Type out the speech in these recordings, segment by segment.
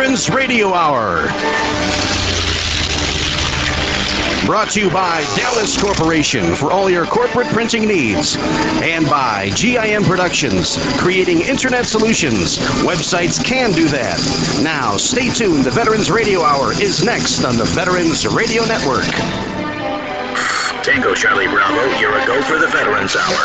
Veterans Radio Hour. Brought to you by Dallas Corporation for all your corporate printing needs. And by GIM Productions, creating internet solutions. Websites can do that. Now, stay tuned. The Veterans Radio Hour is next on the Veterans Radio Network. Tango Charlie Bravo, you're a go for the Veterans Hour.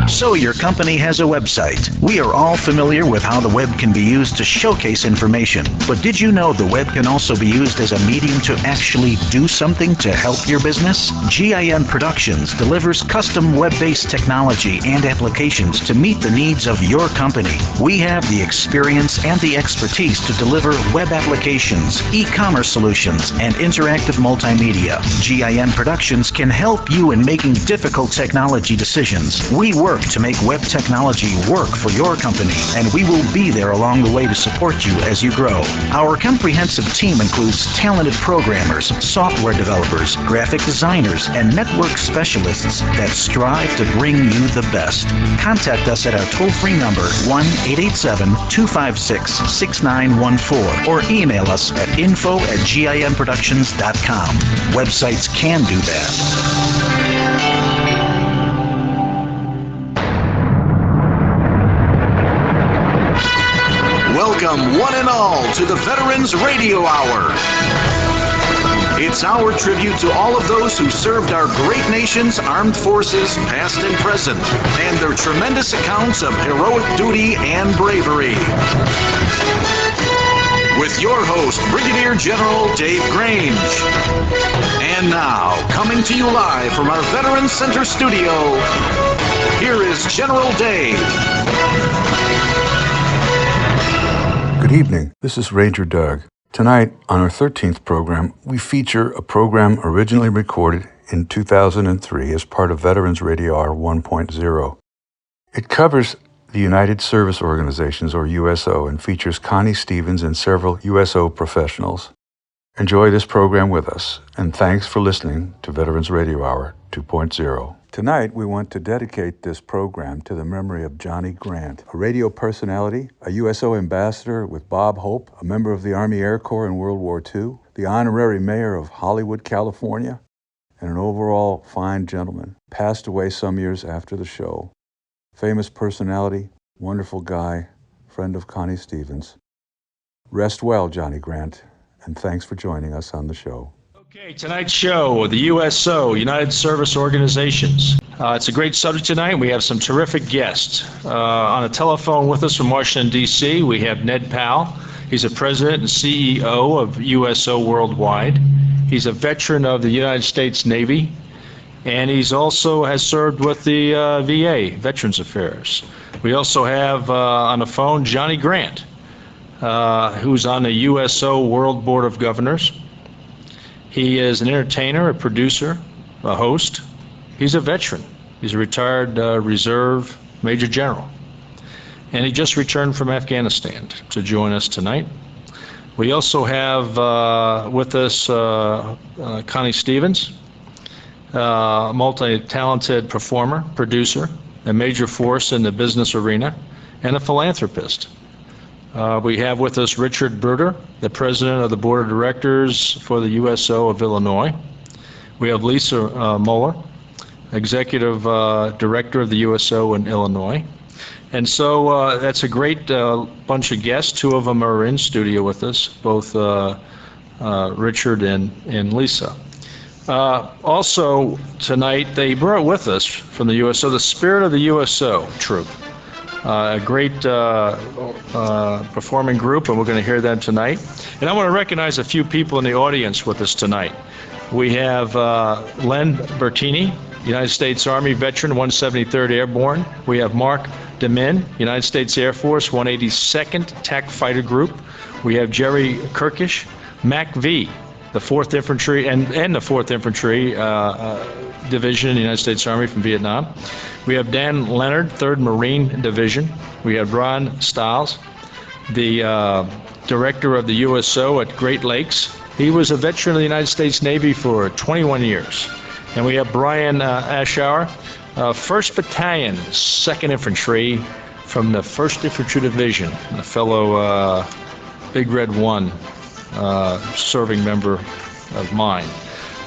So your company has a website. We are all familiar with how the web can be used to showcase information. But did you know the web can also be used as a medium to actually do something to help your business? GIM Productions delivers custom web-based technology and applications to meet the needs of your company. We have the experience and the expertise to deliver web applications, e-commerce solutions, and interactive multimedia. GIM Productions can help you in making difficult technology decisions. We work to make web technology work for your company, and we will be there along the way to support you as you grow. Our comprehensive team includes talented programmers, software developers, graphic designers, and network specialists that strive to bring you the best. Contact us at our toll-free number 1-887-256-6914 or email us at info@gimproductions.com. Websites can do that. Welcome, one and all, to the Veterans Radio Hour. It's our tribute to all of those who served our great nation's armed forces, past and present, and their tremendous accounts of heroic duty and bravery. With your host, Brigadier General Dave Grange. And now, coming to you live from our Veterans Center studio, here is General Dave. Good evening. This is Ranger Doug. Tonight, on our 13th program, we feature a program originally recorded in 2003 as part of Veterans Radio Hour 1.0. It covers the United Service Organizations, or USO, and features Connie Stevens and several USO professionals. Enjoy this program with us, and thanks for listening to Veterans Radio Hour 2.0. Tonight, we want to dedicate this program to the memory of Johnny Grant, a radio personality, a USO ambassador with Bob Hope, a member of the Army Air Corps in World War II, the honorary mayor of Hollywood, California, and an overall fine gentleman. Passed away some years after the show. Famous personality, wonderful guy, friend of Connie Stevens. Rest well, Johnny Grant, and thanks for joining us on the show. Okay, tonight's show, the USO, United Service Organizations. It's a great subject tonight. We have some terrific guests. On a telephone with us from Washington, D.C., we have Ned Powell. He's a president and CEO of USO Worldwide. He's a veteran of the United States Navy, and he's also has served with the VA, Veterans Affairs. We also have on the phone Johnny Grant, who's on the USO World Board of Governors. He is an entertainer, a producer, a host. He's a veteran. He's a retired reserve major general. And he just returned from Afghanistan to join us tonight. We also have with us Connie Stevens, a multi-talented performer, producer, a major force in the business arena, and a philanthropist. We have with us Richard Bruder, the president of the board of directors for the USO of Illinois. We have Lisa Moeller, executive director of the USO in Illinois. And so that's a great bunch of guests. Two of them are in studio with us, both Richard and Lisa. Also tonight, they brought with us from the USO the Spirit of the USO troop. A great performing group, and we're going to hear them tonight. And I want to recognize a few people in the audience with us tonight. We have Len Bertini, United States Army veteran, 173rd Airborne. We have Mark DeMin, United States Air Force, 182nd TAC Fighter Group. We have Jerry Kirkish, Mac V, the 4th Infantry and the 4th Infantry Division in the United States Army from Vietnam. We have Dan Leonard, 3rd Marine Division. We have Ron Stiles, the director of the USO at Great Lakes. He was a veteran of the United States Navy for 21 years. And we have Brian Aschauer, 1st Battalion, 2nd Infantry from the 1st Infantry Division, a fellow Big Red 1 serving member of mine.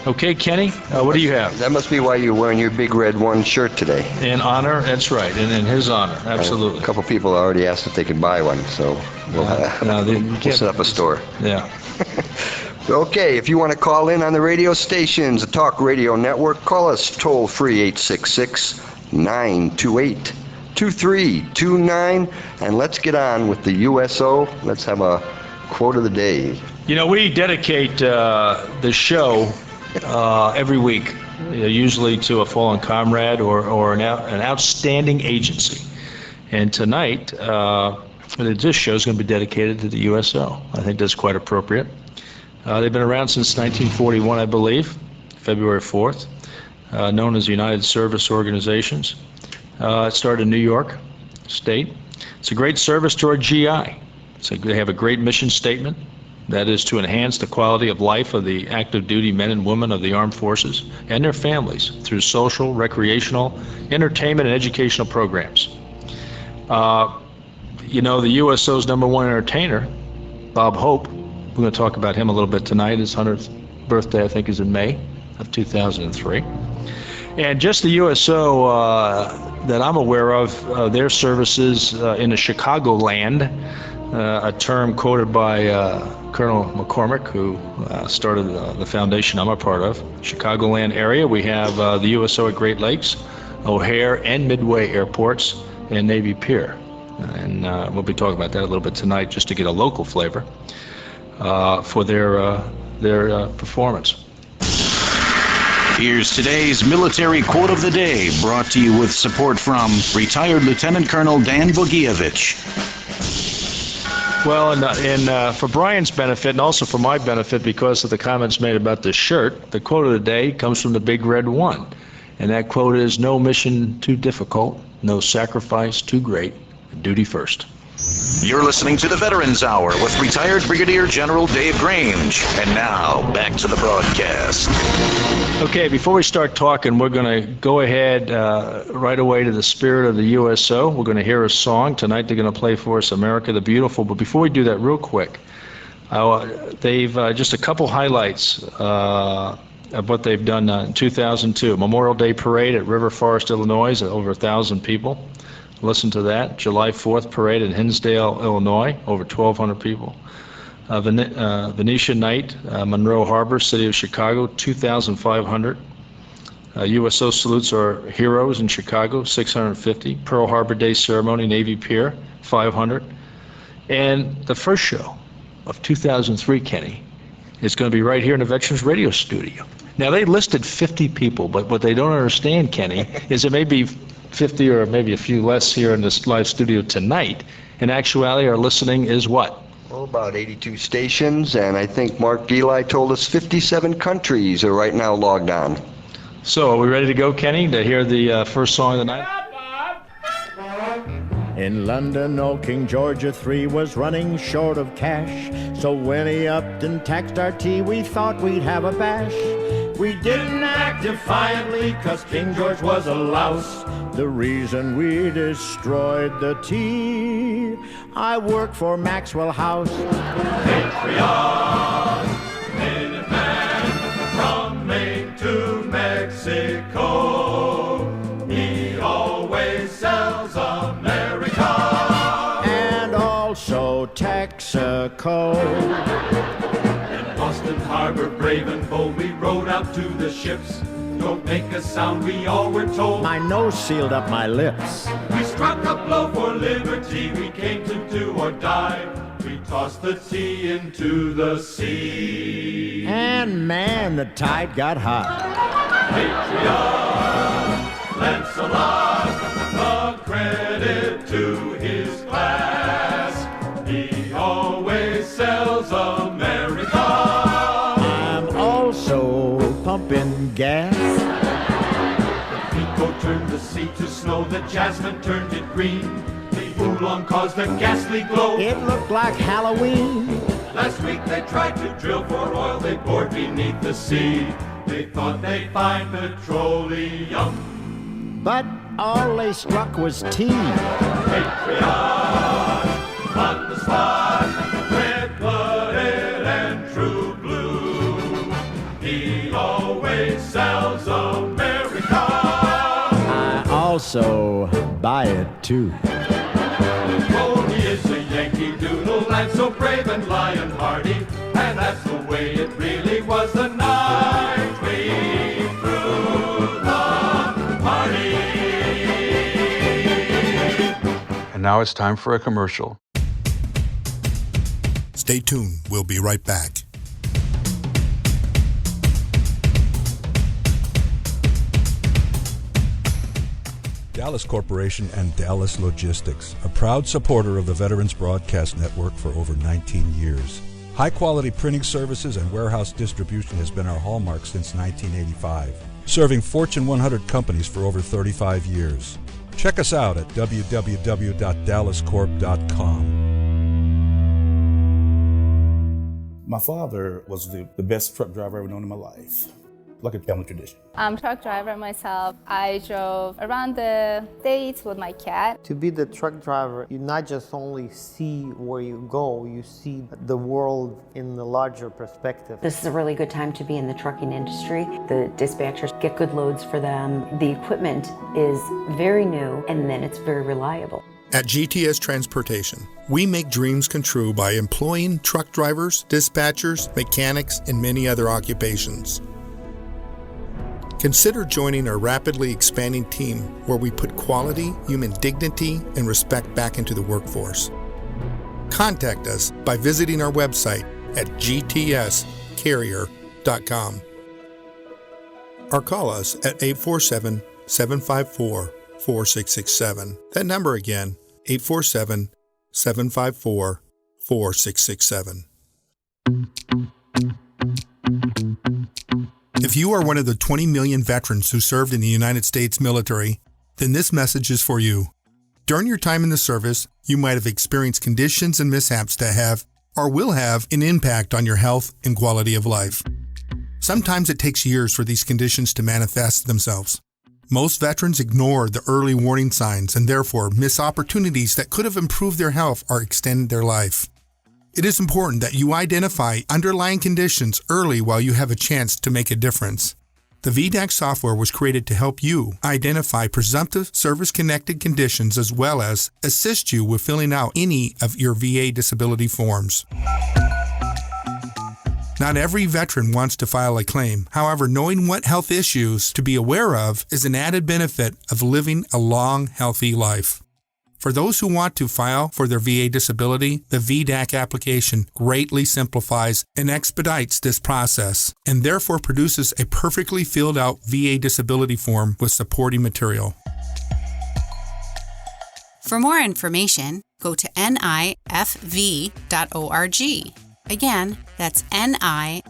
Okay, Kenny, what do you have? That must be why you're wearing your Big Red 1 shirt today. In honor, that's right, in his honor, absolutely. A couple people already asked if they could buy one, so we'll set up a store. Yeah. Okay, if you want to call in on the radio stations, the Talk Radio Network, call us toll-free 866-928-2329, and let's get on with the USO. Let's have a quote of the day. You know, we dedicate the show every week, usually to a fallen comrade or an outstanding agency. And tonight, this show is going to be dedicated to the USO. I think that's quite appropriate. They've been around since 1941, I believe, February 4th, known as the United Service Organizations. It started in New York State. It's a great service to our GI. They have a great mission statement. That is to enhance the quality of life of the active duty men and women of the armed forces and their families through social, recreational, entertainment, and educational programs. You know, the USO's #1 entertainer, Bob Hope, we're going to talk about him a little bit tonight. His 100th birthday, I think, is in May of 2003. And just the USO that I'm aware of, their services in the Chicagoland, a term quoted by Colonel McCormick, who started the foundation I'm a part of. Chicagoland area, we have the USO at Great Lakes, O'Hare and Midway airports, and Navy Pier. And we'll be talking about that a little bit tonight just to get a local flavor for their performance. Here's today's military quote of the day, brought to you with support from retired Lieutenant Colonel Dan Bogievich. Well, and for Brian's benefit and also for my benefit, because of the comments made about this shirt, the quote of the day comes from the Big Red 1. And that quote is, "No mission too difficult, no sacrifice too great, duty first." You're listening to the Veterans Hour with retired Brigadier General Dave Grange. And now, back to the broadcast. Okay, before we start talking, we're going to go ahead right away to the spirit of the USO. We're going to hear a song. Tonight they're going to play for us America the Beautiful. But before we do that, real quick, they've just a couple highlights of what they've done in 2002. Memorial Day Parade at River Forest, Illinois, over 1,000 people. Listen to that. July 4th Parade in Hinsdale, Illinois, over 1,200 people. Venetia Night, Monroe Harbor, City of Chicago, 2,500. USO salutes our heroes in Chicago, 650. Pearl Harbor Day Ceremony, Navy Pier, 500. And the first show of 2003, Kenny, is going to be right here in the Veterans Radio Studio. Now, they listed 50 people, but what they don't understand, Kenny, is it may be 50 or maybe a few less here in this live studio tonight. In actuality, our listening is what? Well, about 82 stations, and I think Mark Eli told us 57 countries are right now logged on. So, are we ready to go, Kenny, to hear the first song of the night? In London, old King George III was running short of cash. So when he upped and taxed our tea, we thought we'd have a bash. We didn't act defiantly, 'cause King George was a louse. The reason we destroyed the tea. I work for Maxwell House. Patriot, native man, from Maine to Mexico. He always sells America. And also Texaco. In Boston Harbor, brave and bold, we rode out to the ships. Don't make a sound, we all were told. My nose sealed up my lips. We struck a blow for liberty, we came to do or die. We tossed the tea into the sea. And man, the tide got high. Patriot, Lancelot, the credit to his class. He always sells America. I'm also pumping gas. The Pico turned the sea to snow, the jasmine turned it green. The oolong caused a ghastly glow. It looked like Halloween. Last week they tried to drill for oil, they bored beneath the sea. They thought they'd find petroleum. but all they struck was tea. Patriot on the spot, red-blooded and true blue. He always sells America. I also buy it too. Oh, he is a Yankee Doodle and so brave and lion-hearty, and that's the way it really was the night we threw the party. And now it's time for a commercial. Stay tuned. We'll be right back. Dallas Corporation and Dallas Logistics, a proud supporter of the Veterans Broadcast Network for over 19 years. High-quality printing services and warehouse distribution has been our hallmark since 1985, serving Fortune 100 companies for over 35 years. Check us out at www.dallascorp.com. My father was the best truck driver I've ever known in my life. Like a family tradition. I'm a truck driver myself. I drove around the States with my cat. To be the truck driver, you not just only see where you go, you see the world in the larger perspective. This is a really good time to be in the trucking industry. The dispatchers get good loads for them. The equipment is very new, and then it's very reliable. At GTS Transportation, we make dreams come true by employing truck drivers, dispatchers, mechanics, and many other occupations. Consider joining our rapidly expanding team where we put quality, human dignity, and respect back into the workforce. Contact us by visiting our website at gtscarrier.com or call us at 847-754-4667. That number again, 847-754-4667. If you are one of the 20 million veterans who served in the United States military, then this message is for you. During your time in the service, you might have experienced conditions and mishaps that have or will have an impact on your health and quality of life. Sometimes it takes years for these conditions to manifest themselves. Most veterans ignore the early warning signs and therefore miss opportunities that could have improved their health or extended their life. It is important that you identify underlying conditions early while you have a chance to make a difference. The VDAC software was created to help you identify presumptive service-connected conditions as well as assist you with filling out any of your VA disability forms. Not every veteran wants to file a claim. However, knowing what health issues to be aware of is an added benefit of living a long, healthy life. For those who want to file for their VA disability, the VDAC application greatly simplifies and expedites this process and therefore produces a perfectly filled out VA disability form with supporting material. For more information, go to nifv.org. Again, that's nifv.org.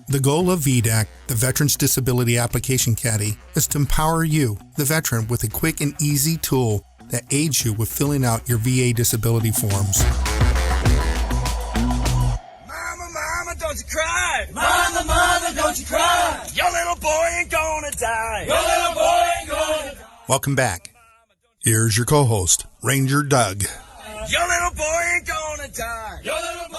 The goal of VDAC, the Veterans Disability Application Caddy, is to empower you, the veteran, with a quick and easy tool that aids you with filling out your VA disability forms. Mama, don't you cry! Mama, don't you cry! Your little boy ain't gonna die! Your little boy ain't gonna die! Welcome back. Here's your co-host, Ranger Doug. Your little boy ain't gonna die! Your little boy.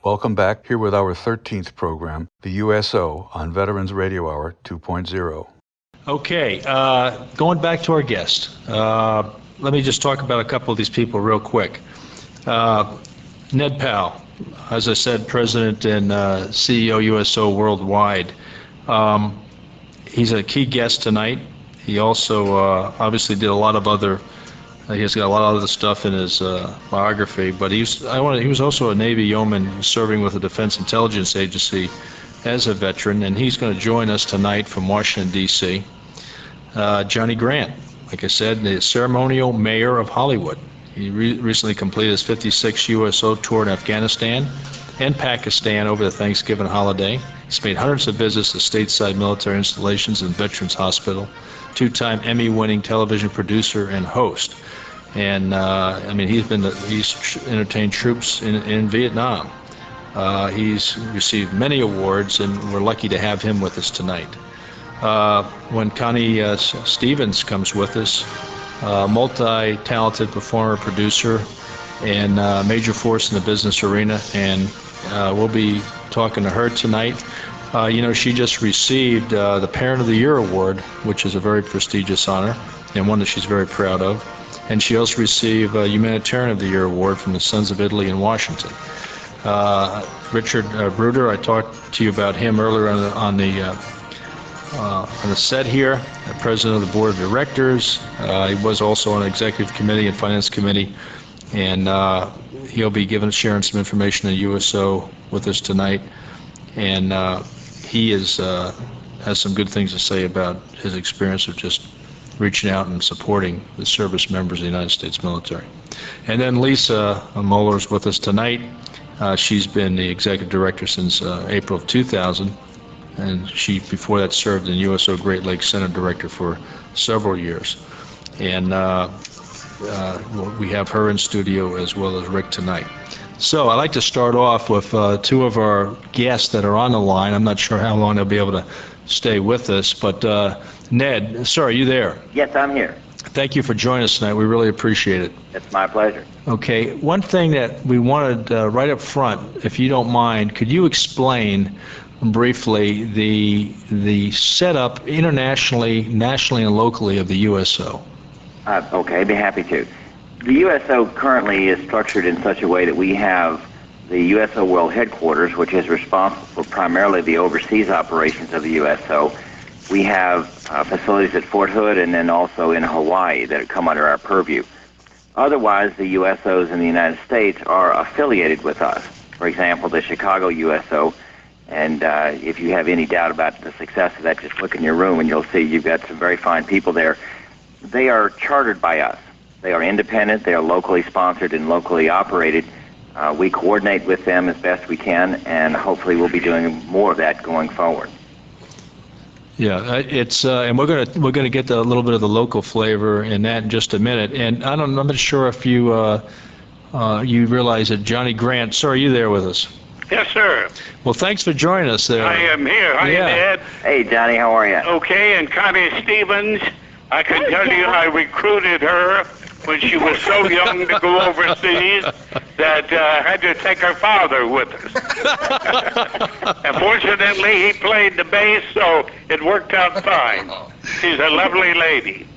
Welcome back, here with our 13th program, the USO on Veterans Radio Hour 2.0. Okay, going back to our guest, let me just talk about a couple of these people real quick. Ned Powell, as I said, President and CEO USO Worldwide. He's a key guest tonight. He also obviously did a lot of other he's got a lot of other stuff in his biography, but he was also a Navy yeoman serving with the Defense Intelligence Agency as a veteran, and he's going to join us tonight from Washington, D.C. Johnny Grant, like I said, the ceremonial mayor of Hollywood. He recently completed his 56th USO tour in Afghanistan and Pakistan over the Thanksgiving holiday. He's made hundreds of visits to stateside military installations and Veterans Hospital, two-time Emmy-winning television producer and host. And he's entertained troops in Vietnam. He's received many awards, and we're lucky to have him with us tonight. when Connie Stevens comes with us, multi-talented performer, producer, and major force in the business arena, and we'll be talking to her tonight. She just received the Parent of the Year award, which is a very prestigious honor and one that she's very proud of. And she also received a Humanitarian of the Year award from the Sons of Italy in Washington. Richard Bruder, I talked to you about him earlier on the set here, president of the board of directors. He was also on the executive committee and finance committee, and he'll be sharing some information on USO with us tonight. And he has some good things to say about his experience of just reaching out and supporting the service members of the United States military. And then Lisa Moeller's with us tonight. She's been the executive director since April of 2000, and she before that served in USO Great Lakes Center director for several years. And we have her in studio as well as Rick tonight. So I'd like to start off with two of our guests that are on the line. I'm not sure how long they'll be able to stay with us, but Ned, sir, are you there? Yes, I'm here. Thank you for joining us tonight. We really appreciate it. It's my pleasure. Okay, one thing that we wanted right up front, if you don't mind, could you explain briefly the setup internationally, nationally, and locally of the USO? Okay, I'd be happy to. The USO currently is structured in such a way that we have the USO World Headquarters, which is responsible for primarily the overseas operations of the USO. We have facilities at Fort Hood and then also in Hawaii that come under our purview. Otherwise, the USOs in the United States are affiliated with us. For example, the Chicago USO, and if you have any doubt about the success of that, just look in your room and you'll see you've got some very fine people there. They are chartered by us. They are independent, they are locally sponsored and locally operated. We coordinate with them as best we can, and hopefully we'll be doing more of that going forward. Yeah, it's and we're gonna get a little bit of the local flavor in that in just a minute. And I'm not sure if you you realize that Johnny Grant, sir, are you there with us? Yes, sir. Well, thanks for joining us there. I am here. Hi, Ed. Hey, Johnny, how are you? Okay, and Connie Stevens, I can tell you I recruited her when she was so young to go overseas that I had to take her father with us. And fortunately, he played the bass, so it worked out fine. She's a lovely lady.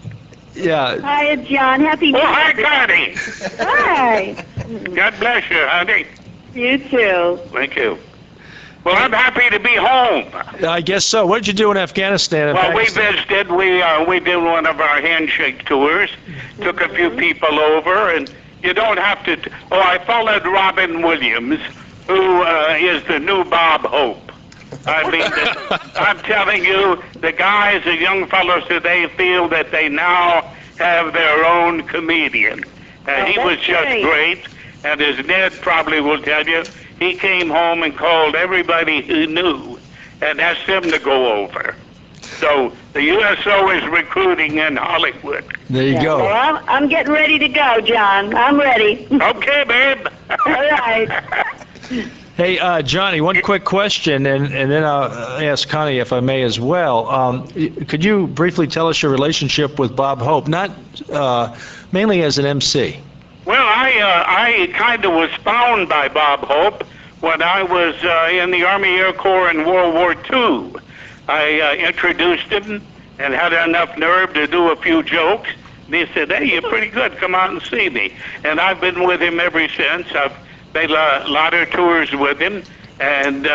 Yeah. Hi, John. Happy New Year. Oh, hi, Connie. Hi. God bless you, honey. You too. Thank you. Well, I'm happy to be home. I guess so. What did you do in Afghanistan? Well, we visited. We did one of our handshake tours. Took a few people over, and you don't have to. I followed Robin Williams, who is the new Bob Hope. I mean, I'm telling you, the guys, the young fellows today feel that they now have their own comedian. He was just great, and as Ned probably will tell you, he came home and called everybody he knew and asked them to go over. So the USO is recruiting in Hollywood. There you go. Well, I'm getting ready to go, John. I'm ready. Okay, babe. All right. Hey, Johnny, one quick question, and then I'll ask Connie if I may as well. Could you briefly tell us your relationship with Bob Hope, not mainly as an MC? Well, I kind of was found by Bob Hope when I was in the Army Air Corps in World War II. I introduced him and had enough nerve to do a few jokes. And he said, hey, you're pretty good. Come out and see me. And I've been with him ever since. I've made a lot of tours with him. And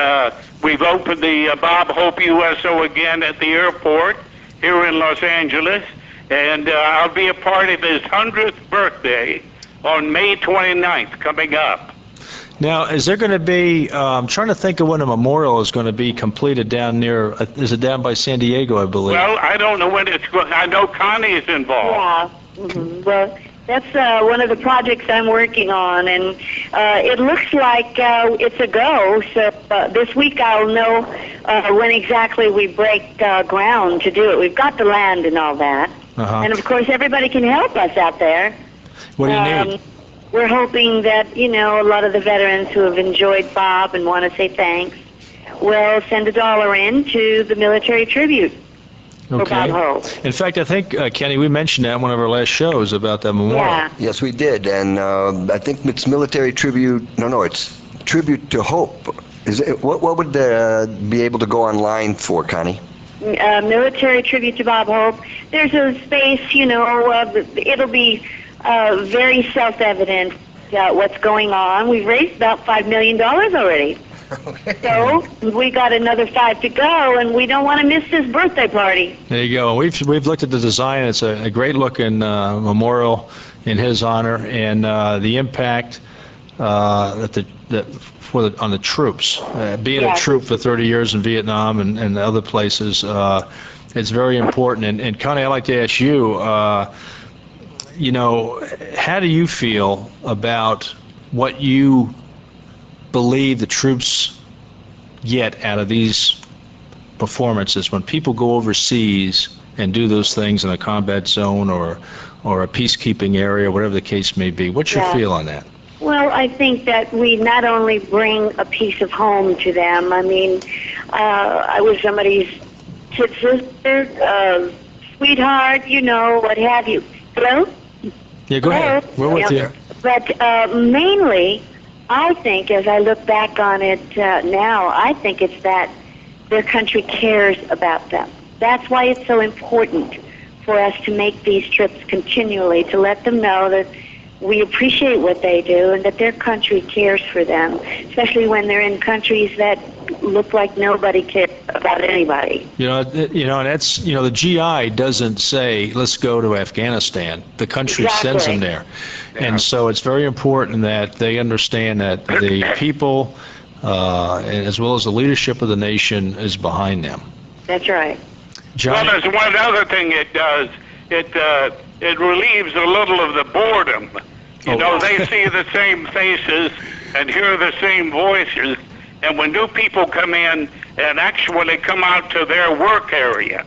we've opened the Bob Hope USO again at the airport here in Los Angeles. And I'll be a part of his 100th birthday on May 29th coming up. Now, is there going to be, I'm trying to think of when a memorial is going to be completed down near, is it down by San Diego, I believe? Well, I don't know when it's going, I know Connie is involved. Yeah, well, that's one of the projects I'm working on, and it looks like it's a go, so this week I'll know when exactly we break ground to do it. We've got the land and all that, and of course everybody can help us out there. What do you need? We're hoping that, a lot of the veterans who have enjoyed Bob and want to say thanks will send $1 in to the military tribute. for Bob Hope. In fact, I think, Kenny, we mentioned that in one of our last shows about that memorial. Yeah. Yes, we did, and I think it's military tribute. No, it's tribute to Hope. Is it, what would be able to go online for, Connie? Military tribute to Bob Hope. There's a space, it'll be very self-evident what's going on. We've raised about $5 million already. Okay. So we got another 5 to go, and we don't want to miss this birthday party. There you go. We've looked at the design. It's a great looking memorial in his honor, and the impact on the troops. Being a troop for 30 years in Vietnam and other places, it's very important. And Connie, I'd like to ask you, how do you feel about what you believe the troops get out of these performances when people go overseas and do those things in a combat zone or a peacekeeping area, whatever the case may be? What's your feel on that? Well, I think that we not only bring a piece of home to them. I mean, I was somebody's sister, sweetheart, what have you. Hello? Yeah, go ahead. We're with you. But mainly, I think, as I look back on it now, I think it's that their country cares about them. That's why it's so important for us to make these trips continually, to let them know that we appreciate what they do and that their country cares for them, especially when they're in countries that look like nobody cares about anybody. And that's, the GI doesn't say, let's go to Afghanistan. The country sends them there. Yeah. And so it's very important that they understand that the people, as well as the leadership of the nation, is behind them. That's right. John? Well, there's one other thing it does. It relieves a little of the boredom. They see the same faces and hear the same voices. And when new people come in and actually come out to their work area,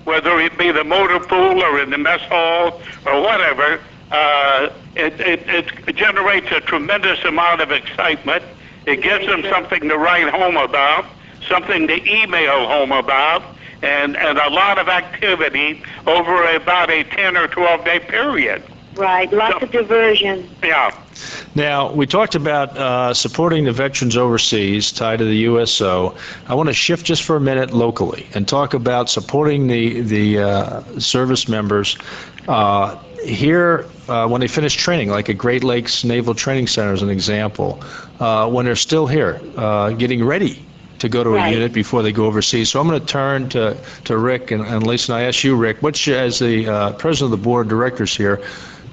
whether it be the motor pool or in the mess hall or whatever, it generates a tremendous amount of excitement. It gives them something to write home about, something to email home about, and a lot of activity over about a 10 or 12-day period. Right, lots of diversion. Yeah. Now, we talked about supporting the veterans overseas tied to the USO. I want to shift just for a minute locally and talk about supporting the service members here when they finish training, like at Great Lakes Naval Training Center as an example, when they're still here, getting ready to go to a unit before they go overseas. So I'm going to turn to Rick and Lisa, and I ask you, Rick, as the president of the board of directors here,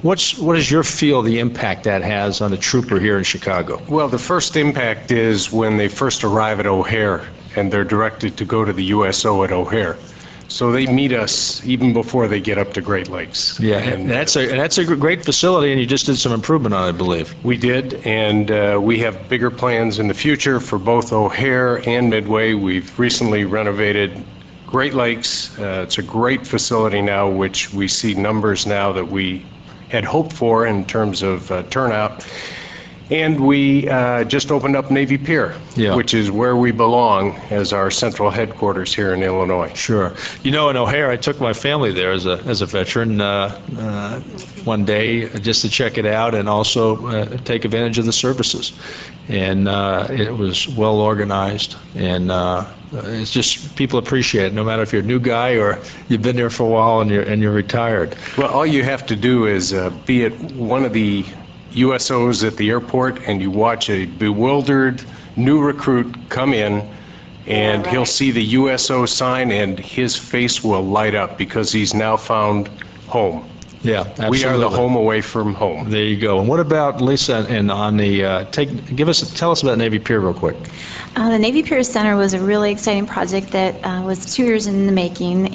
what is your feel the impact that has on a trooper here in Chicago? Well, the first impact is when they first arrive at O'Hare and they're directed to go to the USO at O'Hare. So they meet us even before they get up to Great Lakes. Yeah, and that's a great facility, and you just did some improvement on it, I believe. We did, and we have bigger plans in the future for both O'Hare and Midway. We've recently renovated Great Lakes. It's a great facility now, which we see numbers now that we had hoped for in terms of turnout. And we just opened up Navy Pier, which is where we belong as our central headquarters here in Illinois. Sure. In O'Hare, I took my family there as a veteran one day just to check it out and also take advantage of the services. And it was well organized, and it's just people appreciate it, no matter if you're a new guy or you've been there for a while and you're retired. Well, all you have to do is be at one of the USOs at the airport, and you watch a bewildered new recruit come in, and he'll see the USO sign and his face will light up because he's now found home. Yeah, absolutely. We are the home away from home. There you go. And what about Lisa? And on the tell us about Navy Pier real quick. The Navy Pier Center was a really exciting project that was 2 years in the making,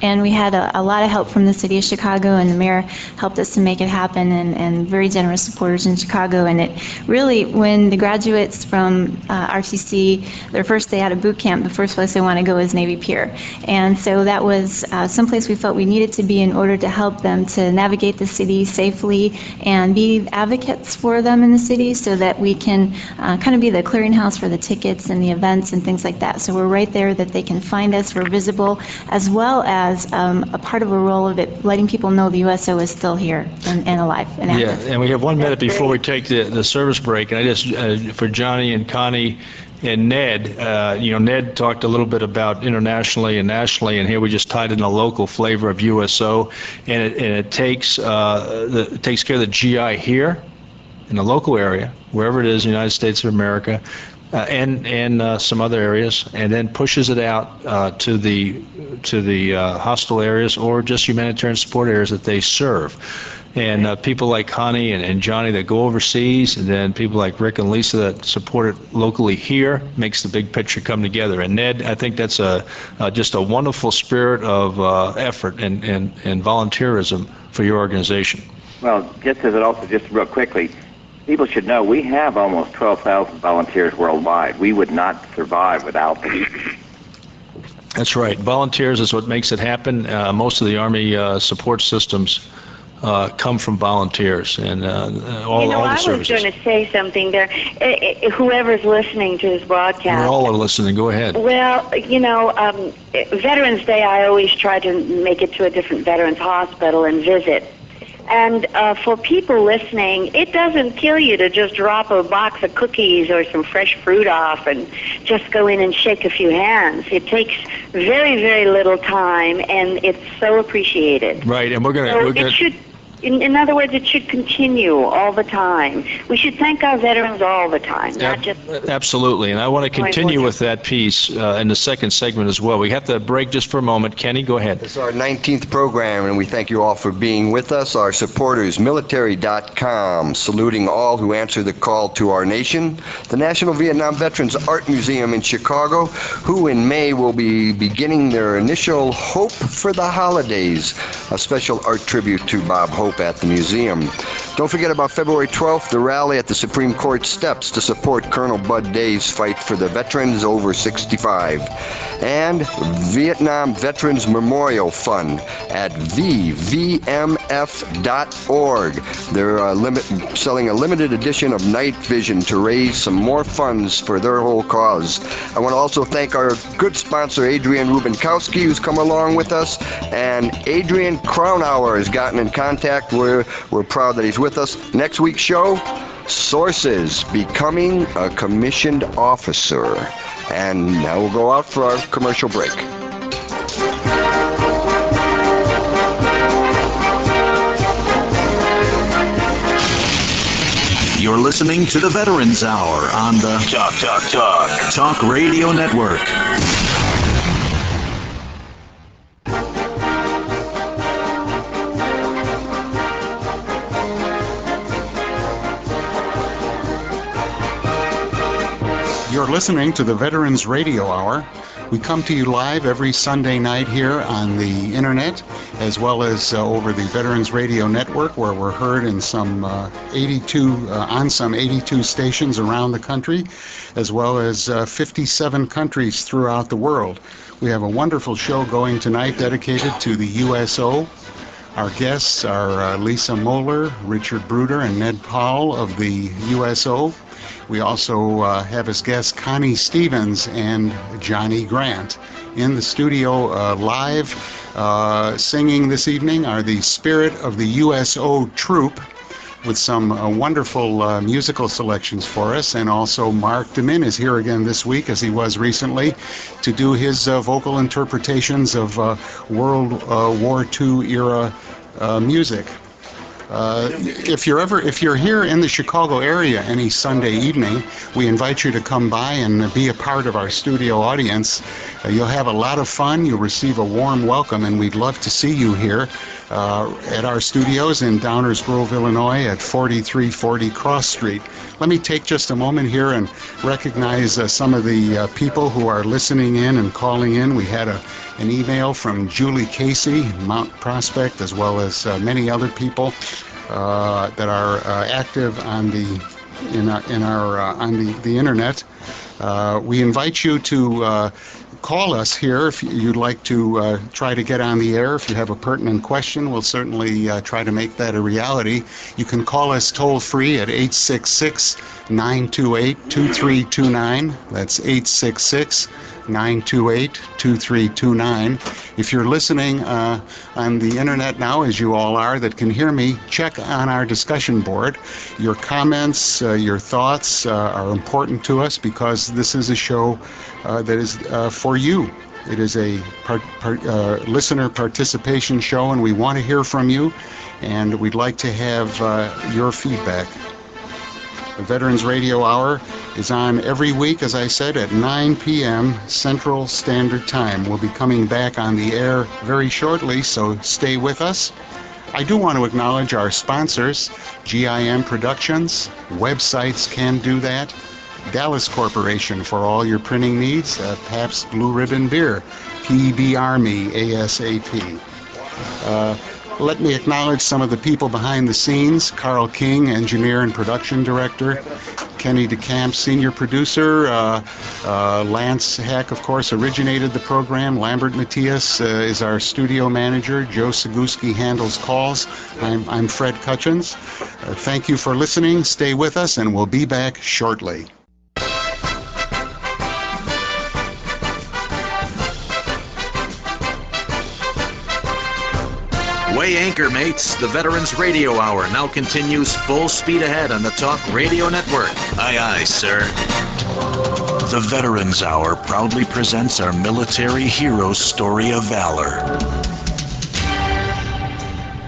and we had a lot of help from the city of Chicago, and the mayor helped us to make it happen, and very generous supporters in Chicago. And it really, when the graduates from RTC, their first day out of boot camp, the first place they want to go is Navy Pier. And so that was someplace we felt we needed to be in order to help them to navigate the city safely and be advocates for them in the city, so that we can kind of be the clearinghouse for the tickets and the events and things like that. So we're right there that they can find us. We're visible, as well as as a part of a role of it, letting people know the USO is still here and alive and active. Yeah, and we have 1 minute before we take the service break, and I just, for Johnny and Connie and Ned, Ned talked a little bit about internationally and nationally, and here we just tied in a local flavor of USO, and it takes it takes care of the GI here in the local area, wherever it is, the United States of America, and some other areas, and then pushes it out to the hostile areas or just humanitarian support areas that they serve. And people like Connie and Johnny that go overseas, and then people like Rick and Lisa that support it locally here, makes the big picture come together. And Ned, I think that's just a wonderful spirit of effort and volunteerism for your organization. Well, just real quickly, people should know we have almost 12,000 volunteers worldwide. We would not survive without them. That's right. Volunteers is what makes it happen. Most of the Army support systems come from volunteers and all the services. I was going to say something there. Whoever's listening to this broadcast. We all are listening. Go ahead. Well, Veterans Day, I always try to make it to a different veterans hospital and visit. And for people listening, it doesn't kill you to just drop a box of cookies or some fresh fruit off and just go in and shake a few hands. It takes very, very little time, and it's so appreciated. Right, and we're going to... In other words, it should continue all the time. We should thank our veterans all the time, not just... Absolutely, and I want to continue with that piece in the second segment as well. We have to break just for a moment. Kenny, go ahead. It's our 19th program, and we thank you all for being with us. Our supporters, military.com, saluting all who answer the call to our nation. The National Vietnam Veterans Art Museum in Chicago, who in May will be beginning their initial Hope for the Holidays, a special art tribute to Bob Hope at the museum. Don't forget about February 12th, the rally at the Supreme Court steps to support Colonel Bud Day's fight for the veterans over 65. And Vietnam Veterans Memorial Fund at vvmf.org. They're selling a limited edition of Night Vision to raise some more funds for their whole cause. I want to also thank our good sponsor, Adrian Rubinkowski, who's come along with us, and Adrian Crownhour has gotten in contact. We're proud that he's with us. Next week's show, Sources, Becoming a Commissioned Officer. And now we'll go out for our commercial break. You're listening to the Veterans Hour on the Talk Radio Network. You're listening to the Veterans Radio Hour. We come to you live every Sunday night here on the internet, as well as over the Veterans Radio Network, where we're heard in some 82 stations around the country, as well as 57 countries throughout the world. We have a wonderful show going tonight dedicated to the USO. Our guests are Lisa Moeller, Richard Bruder, and Ned Powell of the USO. We also have as guests Connie Stevens and Johnny Grant. In the studio live singing this evening are the Spirit of the USO Troop, with some wonderful musical selections for us. And also Mark DeMin is here again this week, as he was recently, to do his vocal interpretations of World War II era music. If you're here in the Chicago area any Sunday evening, we invite you to come by and be a part of our studio audience. You'll have a lot of fun. You'll receive a warm welcome, and we'd love to see you here at our studios in Downers Grove, Illinois at 4340 Cross Street. Let me take just a moment here and recognize some of the people who are listening in and calling in. We had an email from Julie Casey, Mount Prospect, as well as many other people that are active on the internet. We invite you to call us here if you'd like to try to get on the air. If you have a pertinent question, we'll certainly try to make that a reality. You can call us toll free at 866-928-2329. That's 866 928-2329. If you're listening on the internet now, as you all are, that can hear me, check on our discussion board. Your comments, your thoughts are important to us because this is a show that is for you. It is a listener participation show, and we want to hear from you, and we'd like to have your feedback. The Veterans Radio Hour is on every week, as I said, at 9 p.m. Central Standard Time. We'll be coming back on the air very shortly, so stay with us. I do want to acknowledge our sponsors, GIM Productions, Websites Can Do That, Dallas Corporation for all your printing needs, Pabst Blue Ribbon Beer, PB Army ASAP. Let me acknowledge some of the people behind the scenes. Carl King, engineer and production director. Kenny DeCamp, senior producer. Lance Heck, of course, originated the program. Lambert Matias is our studio manager. Joe Seguski handles calls. I'm Fred Cutchins. Thank you for listening. Stay with us, and we'll be back shortly. Weigh anchor, mates. The Veterans Radio Hour now continues full speed ahead on the Talk Radio Network. Aye, aye, sir. The Veterans Hour proudly presents our military hero's story of valor.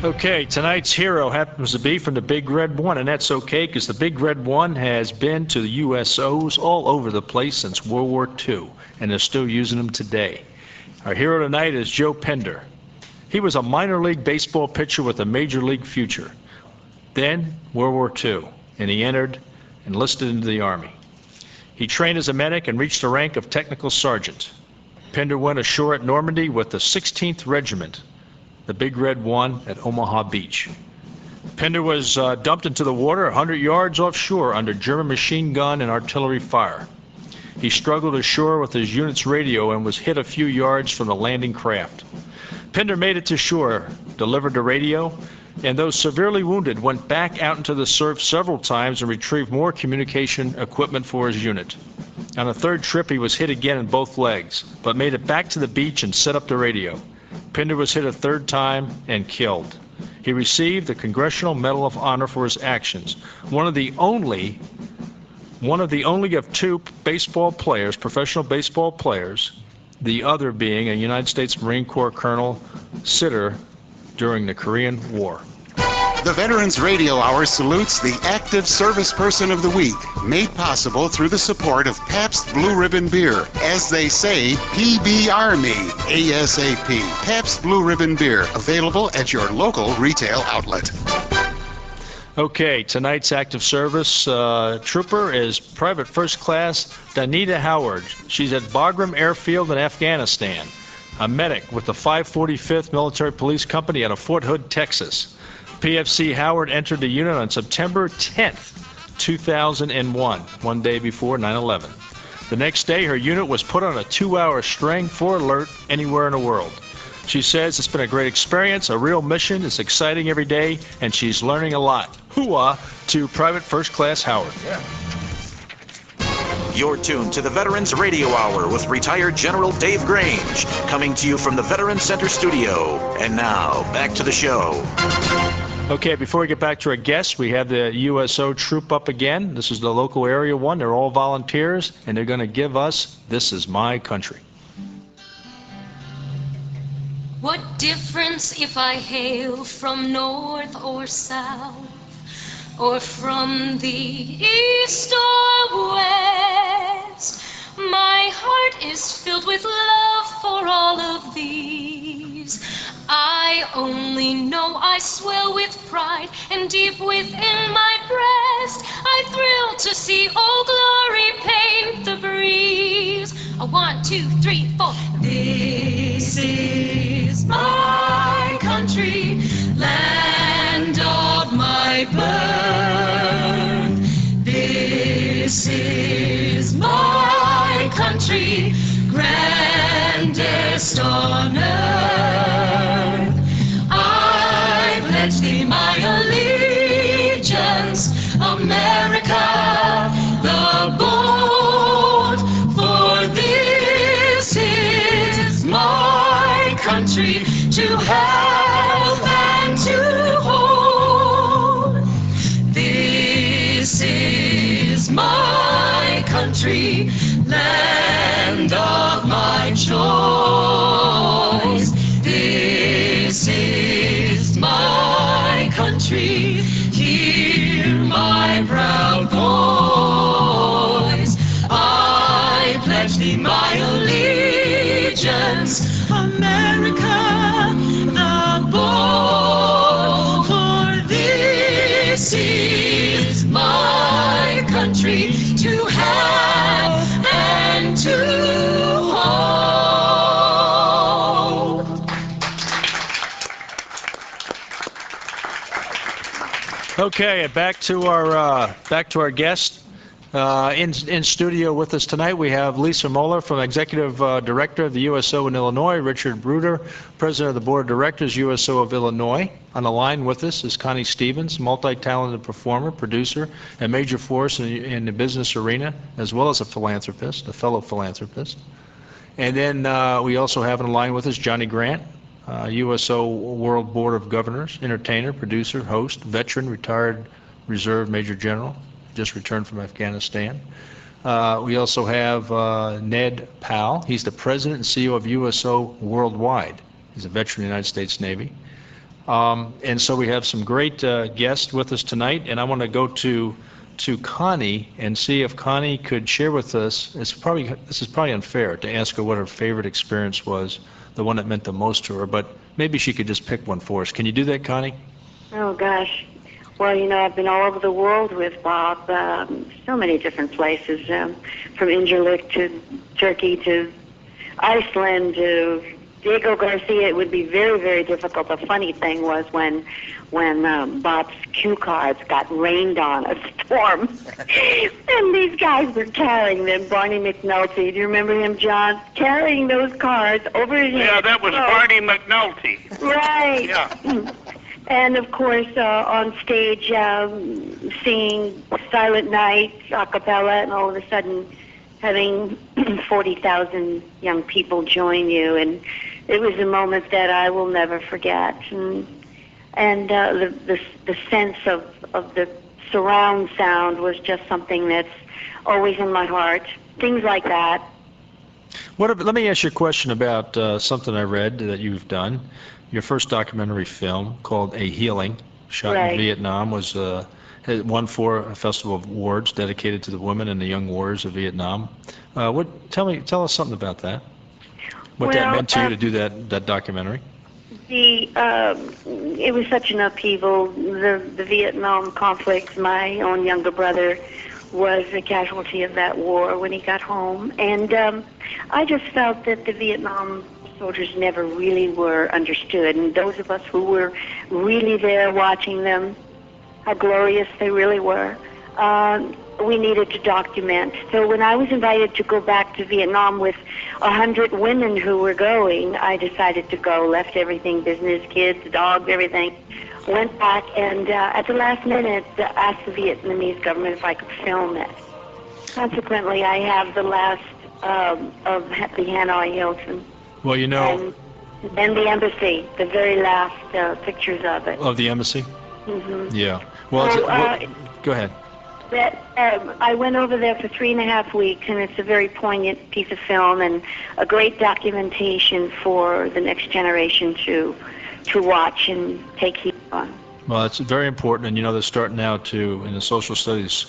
Okay, tonight's hero happens to be from the Big Red One, and that's okay because the Big Red One has been to the USOs all over the place since World War II, and they're still using them today. Our hero tonight is Joe Pender. He was a minor league baseball pitcher with a major league future. Then, World War II, and he enlisted into the Army. He trained as a medic and reached the rank of technical sergeant. Pender went ashore at Normandy with the 16th Regiment, the Big Red One at Omaha Beach. Pender was dumped into the water 100 yards offshore under German machine gun and artillery fire. He struggled ashore with his unit's radio and was hit a few yards from the landing craft. Pender made it to shore, delivered the radio, and though severely wounded, went back out into the surf several times and retrieved more communication equipment for his unit. On a third trip, he was hit again in both legs, but made it back to the beach and set up the radio. Pender was hit a third time and killed. He received the Congressional Medal of Honor for his actions, one of the only of two baseball players, professional baseball players, the other being a United States Marine Corps Colonel Sitter during the Korean War. The Veterans Radio Hour salutes the Active Service Person of the Week, made possible through the support of Pabst Blue Ribbon Beer. As they say, PB Army, ASAP. Pabst Blue Ribbon Beer, available at your local retail outlet. Okay, tonight's active service trooper is Private First Class Danita Howard. She's at Bagram Airfield in Afghanistan, a medic with the 545th Military Police Company out of Fort Hood, Texas. PFC Howard entered the unit on September 10th, 2001, one day before 9/11. The next day, her unit was put on a 2-hour string for alert anywhere in the world. She says it's been a great experience, a real mission. It's exciting every day, and she's learning a lot. Hooah to Private First Class Howard. Yeah. You're tuned to the Veterans Radio Hour with retired General Dave Grange, coming to you from the Veterans Center studio. And now, back to the show. Okay, before we get back to our guests, we have the USO troop up again. This is the local area one. They're all volunteers, and they're going to give us This Is My Country. What difference if I hail from north or south, or from the east or west? My heart is filled with love for all of these. I only know I swell with pride, and deep within my breast I thrill to see Old Glory paint the breeze. 1, 2, 3, 4. This is my country, land of my birth. This is my country, grandest on earth. I pledge thee my allegiance, America, the bold, for this country, hear my proud voice. I pledge thee my allegiance, America the bold. For this is my country to have and to hold. Okay, back to our guest. In studio with us tonight, we have Lisa Moeller, from Executive Director of the USO in Illinois, Richard Bruder, President of the Board of Directors, USO of Illinois. On the line with us is Connie Stevens, multi-talented performer, producer, and major force in the business arena, as well as a philanthropist, a fellow philanthropist. And then we also have on the line with us Johnny Grant, USO World Board of Governors, entertainer, producer, host, veteran, retired Reserve Major General, just returned from Afghanistan. We also have Ned Powell. He's the president and CEO of USO Worldwide. He's a veteran of the United States Navy. And so we have some great guests with us tonight, and I want to go to Connie and see if Connie could share with us. This is probably unfair to ask her what her favorite experience was, the one that meant the most to her, but maybe she could just pick one for us. Can you do that, Connie? Oh, gosh. Well, you know, I've been all over the world with Bob, so many different places, from Incirlik to Turkey to Iceland to Diego Garcia. It would be very, very difficult. The funny thing was when Bob's cue cards got rained on a storm, and these guys were carrying them. Barney McNulty, do you remember him, John? Carrying those cards over his head. Yeah, that was Barney McNulty. Right. Yeah. And of course, on stage, singing Silent Night, a cappella, and all of a sudden having 40,000 young people join you. And it was a moment that I will never forget. And the sense of the surround sound was just something that's always in my heart. Things like that. Let me ask you a question about something I read that you've done. Your first documentary film, called A Healing, shot in Vietnam, was won 4 Festival of Awards dedicated to the women and the young warriors of Vietnam. Tell us something about that. What that meant to you to do that documentary. It was such an upheaval. The Vietnam conflict. My own younger brother was a casualty of that war when he got home, and I just felt that the Vietnam soldiers never really were understood, and those of us who were really there watching them, how glorious they really were, we needed to document. So when I was invited to go back to Vietnam with 100 women who were going, I decided to go, left everything, business, kids, dogs, everything, went back, and at the last minute asked the Vietnamese government if I could film it. Consequently, I have the last of the Hanoi Hilton. Well, you know... And the embassy, the very last pictures of it. Of the embassy? Mm-hmm. Yeah. Well, go ahead. I went over there for 3.5 weeks, and it's a very poignant piece of film and a great documentation for the next generation to watch and take heed on. Well, it's very important, and you know they're starting now in the social studies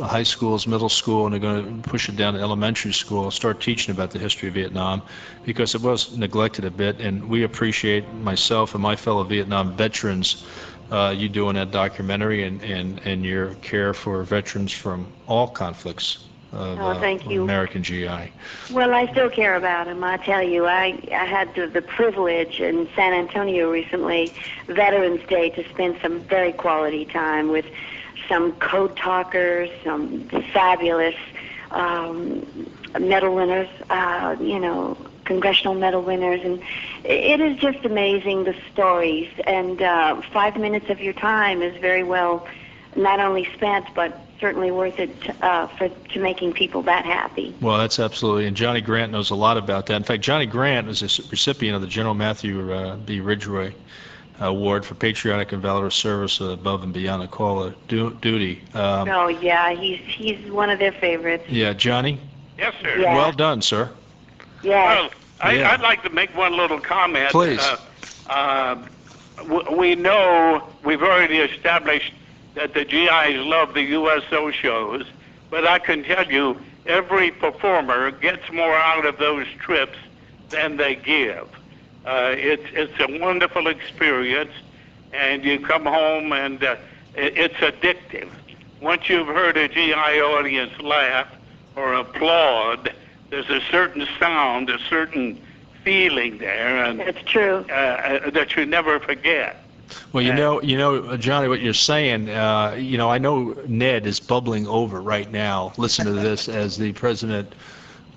high schools, middle school, and they're going to push it down to elementary school, start teaching about the history of Vietnam, because it was neglected a bit, and we appreciate, myself and my fellow Vietnam veterans, you doing that documentary and your care for veterans from all conflicts of American GI. Well, I still care about them. I tell you, I had the privilege in San Antonio recently, Veterans Day, to spend some very quality time with some code talkers, some fabulous medal winners, congressional medal winners, and it is just amazing, the stories, and 5 minutes of your time is very well not only spent, but certainly worth it to making people that happy. Well, that's absolutely, and Johnny Grant knows a lot about that. In fact, Johnny Grant was a recipient of the General Matthew B. Ridgway Award for patriotic and valorous service above and beyond the call of duty. He's one of their favorites. Yeah, Johnny? Yes, sir. Yeah. Well done, sir. Yeah. Well, I'd like to make one little comment. Please. we know we've already established that the GIs love the USO shows, but I can tell you every performer gets more out of those trips than they give. It's a wonderful experience, and you come home and it's addictive. Once you've heard a GI audience laugh or applaud, there's a certain sound, a certain feeling there, and that's true. That you never forget. Well, you know, Johnny, what you're saying. I know Ned is bubbling over right now. Listen to this as the president.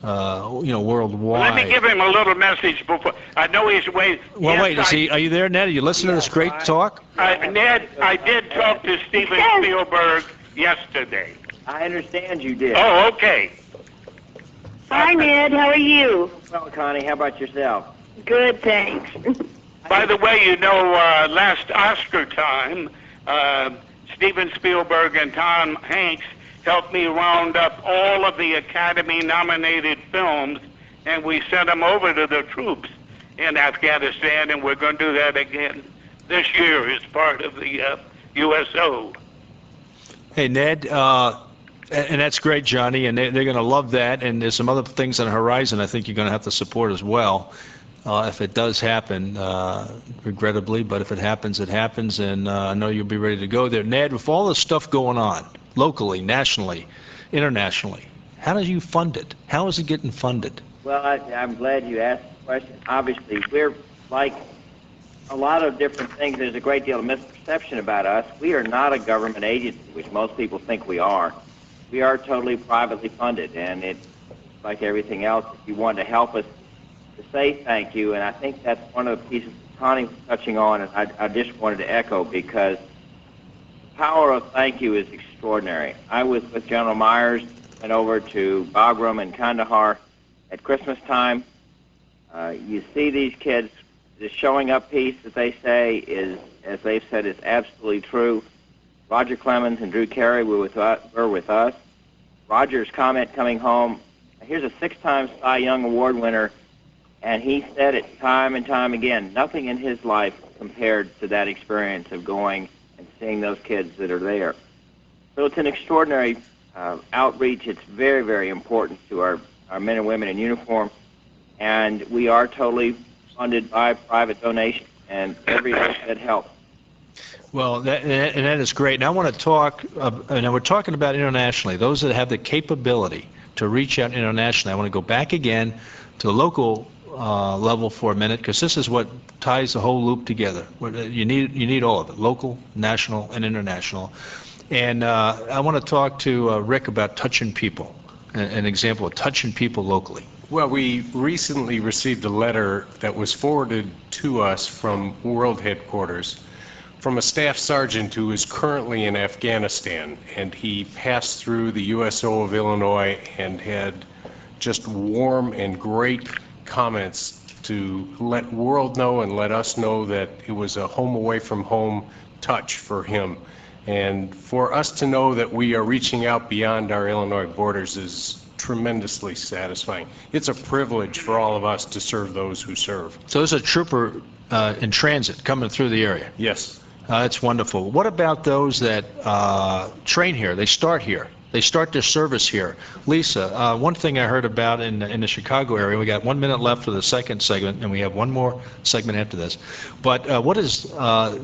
Worldwide. Let me give him a little message before. I know he's waiting. Well, yes, wait. Are you there, Ned? Are you listening to this great talk? Ned, I did talk to Steven Spielberg yesterday. I understand you did. Oh, okay. Hi, Ned. How are you? Well, Connie, how about yourself? Good, thanks. By the way, last Oscar time, Steven Spielberg and Tom Hanks helped me round up all of the Academy-nominated films, and we sent them over to the troops in Afghanistan, and we're going to do that again this year as part of the USO. Hey, Ned, and that's great, Johnny, and they're going to love that, and there's some other things on the horizon I think you're going to have to support as well. If it does happen, regrettably, but if it happens, it happens, and I know you'll be ready to go there. Ned, with all this stuff going on, locally, nationally, internationally, how do you fund it? How is it getting funded? Well, I'm glad you asked the question. Obviously, we're like a lot of different things. There's a great deal of misperception about us. We are not a government agency, which most people think we are. We are totally privately funded, and it's like everything else. If you want to help us, to say thank you, and I think that's one of the pieces Connie was touching on, and I just wanted to echo, because the power of thank you is extraordinary. I was with General Myers, went over to Bagram and Kandahar at Christmas time. You see these kids, the showing up piece that they say is, as they've said, is absolutely true. Roger Clemens and Drew Carey were with us. Roger's comment coming home, here's a 6-time Cy Young Award winner, and he said it time and time again, nothing in his life compared to that experience of going and seeing those kids that are there. So it's an extraordinary outreach. It's very, very important to our men and women in uniform, and we are totally funded by private donation, and every bit helps. Well, that is great. And I want to talk, and we're talking about internationally, those that have the capability to reach out internationally. I want to go back again to the local level for a minute, because this is what ties the whole loop together. You need all of it, local, national, and international. And I want to talk to Rick about touching people, an example of touching people locally. Well, we recently received a letter that was forwarded to us from World Headquarters from a staff sergeant who is currently in Afghanistan, and he passed through the USO of Illinois and had just warm and great comments to let world know and let us know that it was a home away from home touch for him. And for us to know that we are reaching out beyond our Illinois borders is tremendously satisfying. It's a privilege for all of us to serve those who serve. So there's a trooper in transit coming through the area? Yes. That's wonderful. What about those that train here? They start here. They start their service here. Lisa, one thing I heard about in the Chicago area, we got 1 minute left for the second segment, and we have one more segment after this. But what does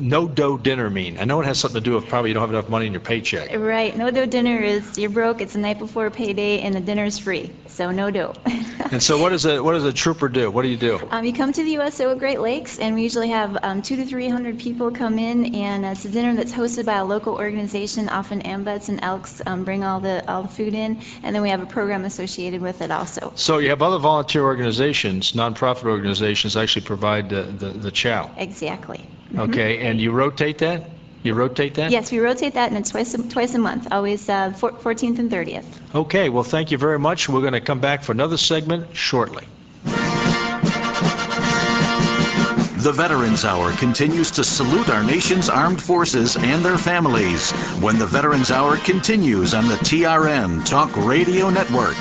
no-dough dinner mean? I know it has something to do with probably you don't have enough money in your paycheck. Right. No-dough dinner is you're broke, it's the night before payday, and the dinner's free. So no dough. And so what does a trooper do? What do you do? You come to the USO at Great Lakes, and we usually have 200 to 300 people come in, and it's a dinner that's hosted by a local organization. Often AMBUTs and Elks bring all the food in, and then we have a program associated with it also. So you have other volunteer organizations, nonprofit organizations, actually provide the chow. Exactly. Okay, and you rotate that? You rotate that? Yes, we rotate that, and it's twice a month, always 14th and 30th. Okay, well, thank you very much. We're going to come back for another segment shortly. The Veterans Hour continues to salute our nation's armed forces and their families when the Veterans Hour continues on the TRN Talk Radio Network.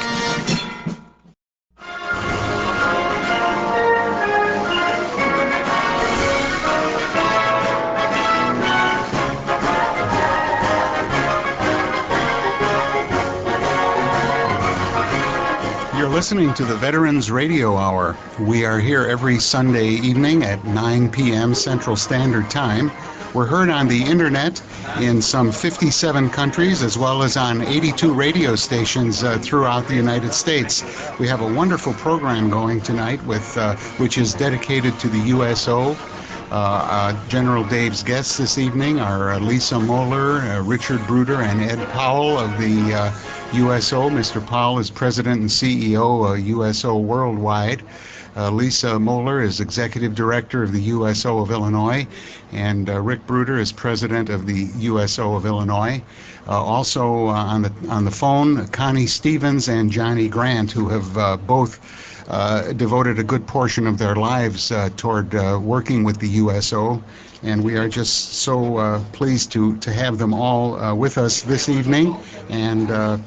listening to the Veterans Radio Hour. We are here every Sunday evening at 9 p.m. Central Standard Time. We're heard on the internet in some 57 countries, as well as on 82 radio stations throughout the United States. We have a wonderful program going tonight, which is dedicated to the USO. General Dave's guests this evening are Lisa Moeller, Richard Bruder, and Ed Powell of the USO. Mr. Powell is President and CEO of USO Worldwide. Lisa Moeller is Executive Director of the USO of Illinois, and Rick Bruder is President of the USO of Illinois. Also on the phone, Connie Stevens and Johnny Grant, who have both devoted a good portion of their lives toward working with the USO, and we are just so pleased to have them all with us this evening and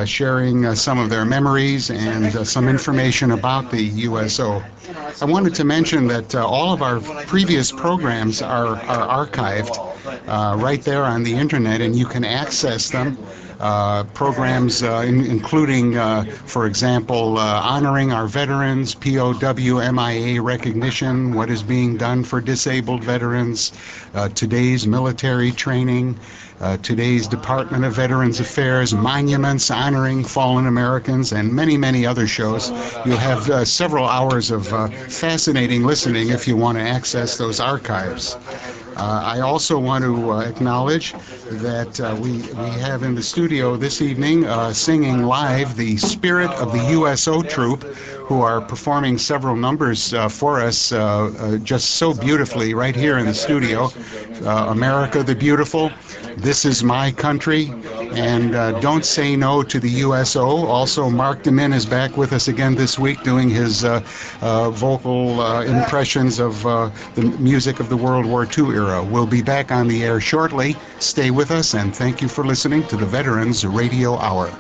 sharing some of their memories and some information about the USO. I wanted to mention that all of our previous programs are archived right there on the internet, and you can access them. Programs including, for example, honoring our veterans, POW MIA recognition, what is being done for disabled veterans, today's military training, today's Department of Veterans Affairs, monuments honoring fallen Americans, and many, many other shows. You'll have several hours of fascinating listening if you want to access those archives. I also want to acknowledge that we have in the studio this evening singing live the Spirit of the USO Troupe, who are performing several numbers for us just so beautifully right here in the studio. America the Beautiful, This Is My Country, and Don't Say No to the USO. Also, Mark DeMin is back with us again this week doing his vocal impressions of the music of the World War II era. We'll be back on the air shortly. Stay with us, and thank you for listening to the Veterans Radio Hour.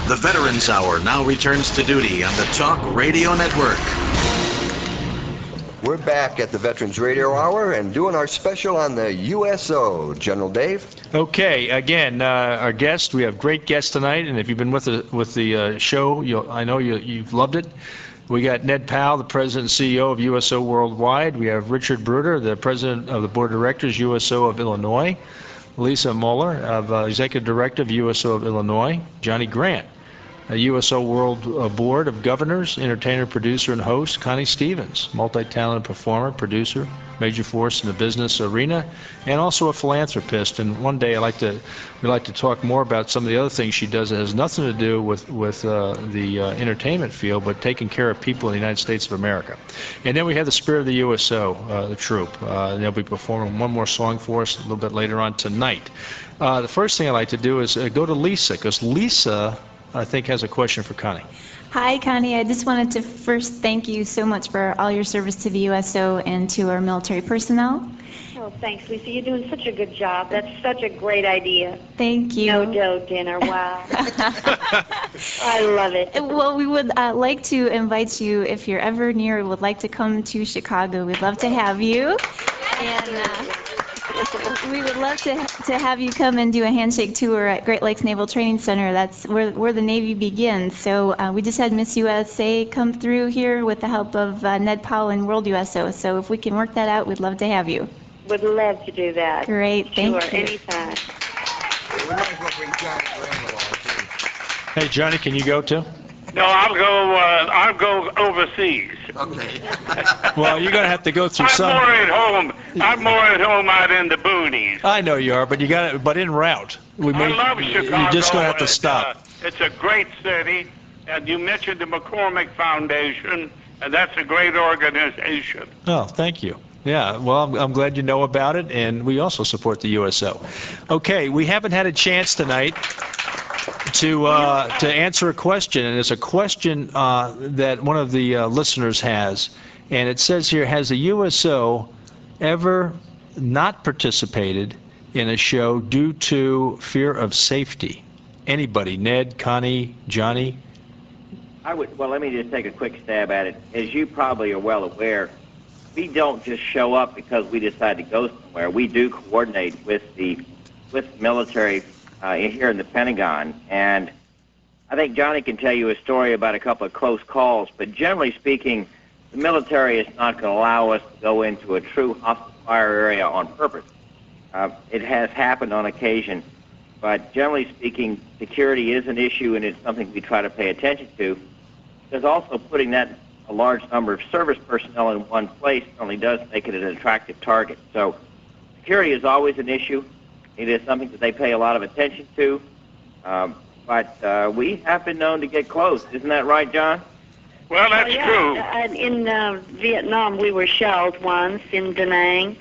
The Veterans Hour now returns to duty on the Talk Radio Network. We're back at the Veterans Radio Hour and doing our special on the USO. General Dave? Okay, again, our guest, we have great guests tonight, and if you've been with the show, I know you've loved it. We got Ned Powell, the President and CEO of USO Worldwide. We have Richard Bruder, the President of the Board of Directors, USO of Illinois. Lisa Moeller, Executive Director of USO of Illinois. Johnny Grant, USO World Board of Governors, entertainer, producer, and host. Connie Stevens, multi-talented performer, producer, major force in the business arena, and also a philanthropist. And one day we'd like to talk more about some of the other things she does that has nothing to do with the entertainment field, but taking care of people in the United States of America. And then we have the Spirit of the USO, the troupe. They'll be performing one more song for us a little bit later on tonight. The first thing I'd like to do is go to Lisa, because Lisa, I think, has a question for Connie. Hi, Connie. I just wanted to first thank you so much for all your service to the USO and to our military personnel. Oh, thanks, Lisa. You're doing such a good job. That's such a great idea. Thank you. No-dough dinner. Wow. I love it. Well, we would like to invite you, if you're ever near or would like to come to Chicago, we'd love to have you. And we would love to have you come and do a handshake tour at Great Lakes Naval Training Center. That's where the Navy begins. So we just had Miss USA come through here with the help of Ned Powell and World USO. So if we can work that out, we'd love to have you. Would love to do that. Great, thank you. Sure, anytime. Hey, Johnny, can you go too? No, I'll go overseas. Okay. Well, you're going to have to go through some. I'm more at home out in the boonies. I know you are, but but en route. I love Chicago. You're just going to have to stop. It's a great city, and you mentioned the McCormick Foundation, and that's a great organization. Oh, thank you. Yeah, well, I'm glad you know about it, and we also support the USO. Okay, we haven't had a chance tonight to answer a question, and it's a question that one of the listeners has, and it says here, has the USO ever not participated in a show due to fear of safety? Anybody, Ned, Connie, Johnny? Well, let me just take a quick stab at it. As you probably are well aware, we don't just show up because we decide to go somewhere. We do coordinate with the military here in the Pentagon, and I think Johnny can tell you a story about a couple of close calls, but generally speaking, the military is not going to allow us to go into a true hostile fire area on purpose. It has happened on occasion, but generally speaking, security is an issue, and it's something we try to pay attention to. Because also putting a large number of service personnel in one place certainly does make it an attractive target. So security is always an issue. It is something that they pay a lot of attention to. But we have been known to get close. Isn't that right, John? Well, that's true. In Vietnam, we were shelled once in Da Nang,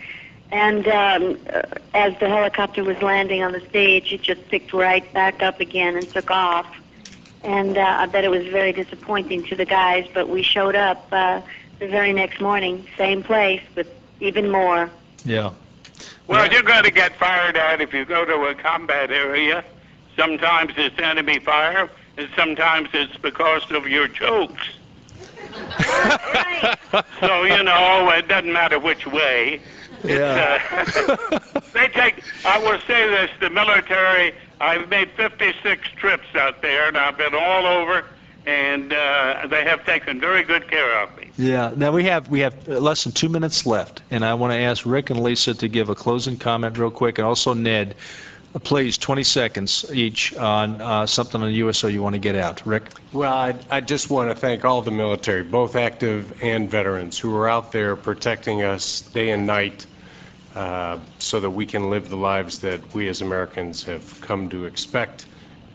and as the helicopter was landing on the stage, it just picked right back up again and took off. And I bet it was very disappointing to the guys, but we showed up the very next morning, same place, but even more. Yeah. Well, you're going to get fired at if you go to a combat area. Sometimes it's enemy fire, and sometimes it's because of your jokes. So, it doesn't matter which way. Yeah. I will say this, the military, I've made 56 trips out there, and I've been all over, and they have taken very good care of me. Yeah. Now we have less than 2 minutes left, and I want to ask Rick and Lisa to give a closing comment real quick, and also Ned, please, 20 seconds each on something on USO you want to get out. Rick? Well, I just want to thank all the military, both active and veterans, who are out there protecting us day and night so that we can live the lives that we as Americans have come to expect.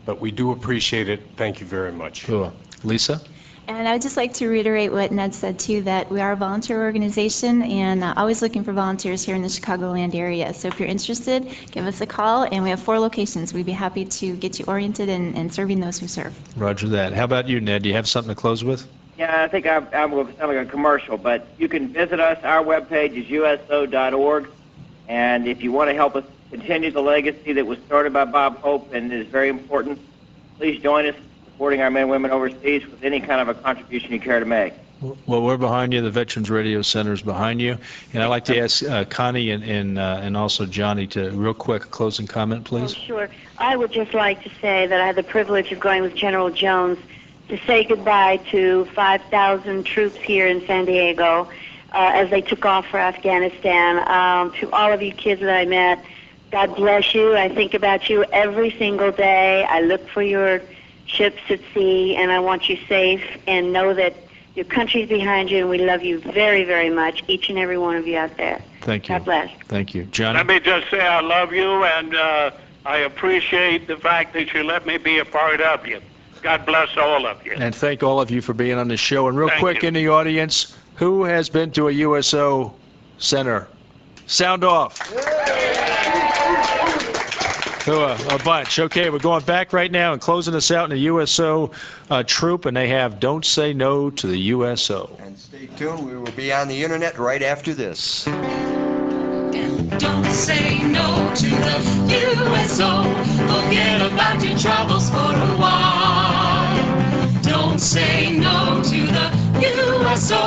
But we do appreciate it. Thank you very much. Cool. Lisa? And I would just like to reiterate what Ned said too, that we are a volunteer organization and always looking for volunteers here in the Chicagoland area. So if you're interested, give us a call, and we have 4 locations. We'd be happy to get you oriented and serving those who serve. Roger that. How about you, Ned? Do you have something to close with? Yeah, I think I'm going to sound like a commercial, but you can visit us. Our webpage is uso.org, and if you want to help us continue the legacy that was started by Bob Hope and is very important, please join us supporting our men and women overseas with any kind of a contribution you care to make. Well, we're behind you. The Veterans Radio Center is behind you. And I'd like to ask Connie and also Johnny to real quick closing comment, please. Oh, sure. I would just like to say that I had the privilege of going with General Jones to say goodbye to 5,000 troops here in San Diego as they took off for Afghanistan. To all of you kids that I met, God bless you. I think about you every single day. I look for your ships at sea, and I want you safe, and know that your country's behind you, and we love you very, very much, each and every one of you out there. Thank you. God bless. Thank you. Johnny? Let me just say I love you, and I appreciate the fact that you let me be a part of you. God bless all of you. And thank all of you for being on the show. And real quick in the audience, who has been to a USO center? Sound off. A bunch. Okay, we're going back right now and closing us out in the USO troop, and they have Don't Say No to the USO. And stay tuned. We will be on the internet right after this. Don't say no to the USO. Forget about your troubles for a while. Don't say no to the USO.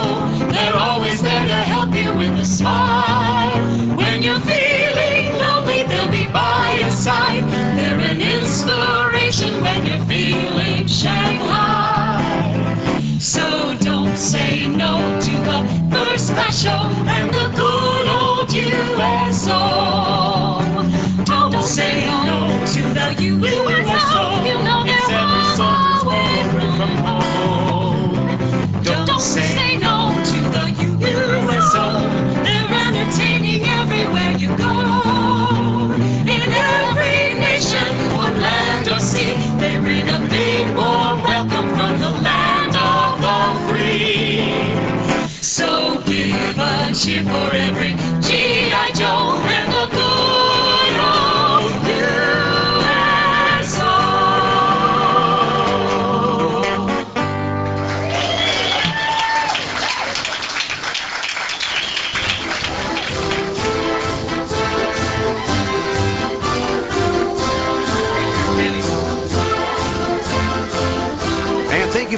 They're always there to help you with a smile. When you're feeling lonely, they'll be by your side. They're an inspiration when you're feeling Shanghai. So don't say no to the first class show and the good old USO. Don't say no to the USO. You know they're all away from home. Don't say no to the USO. They're entertaining everywhere you go. In every nation, one land or sea, they bring a big warm welcome from the land of the free. So give a cheer for every G.I. Joe and the good old USO.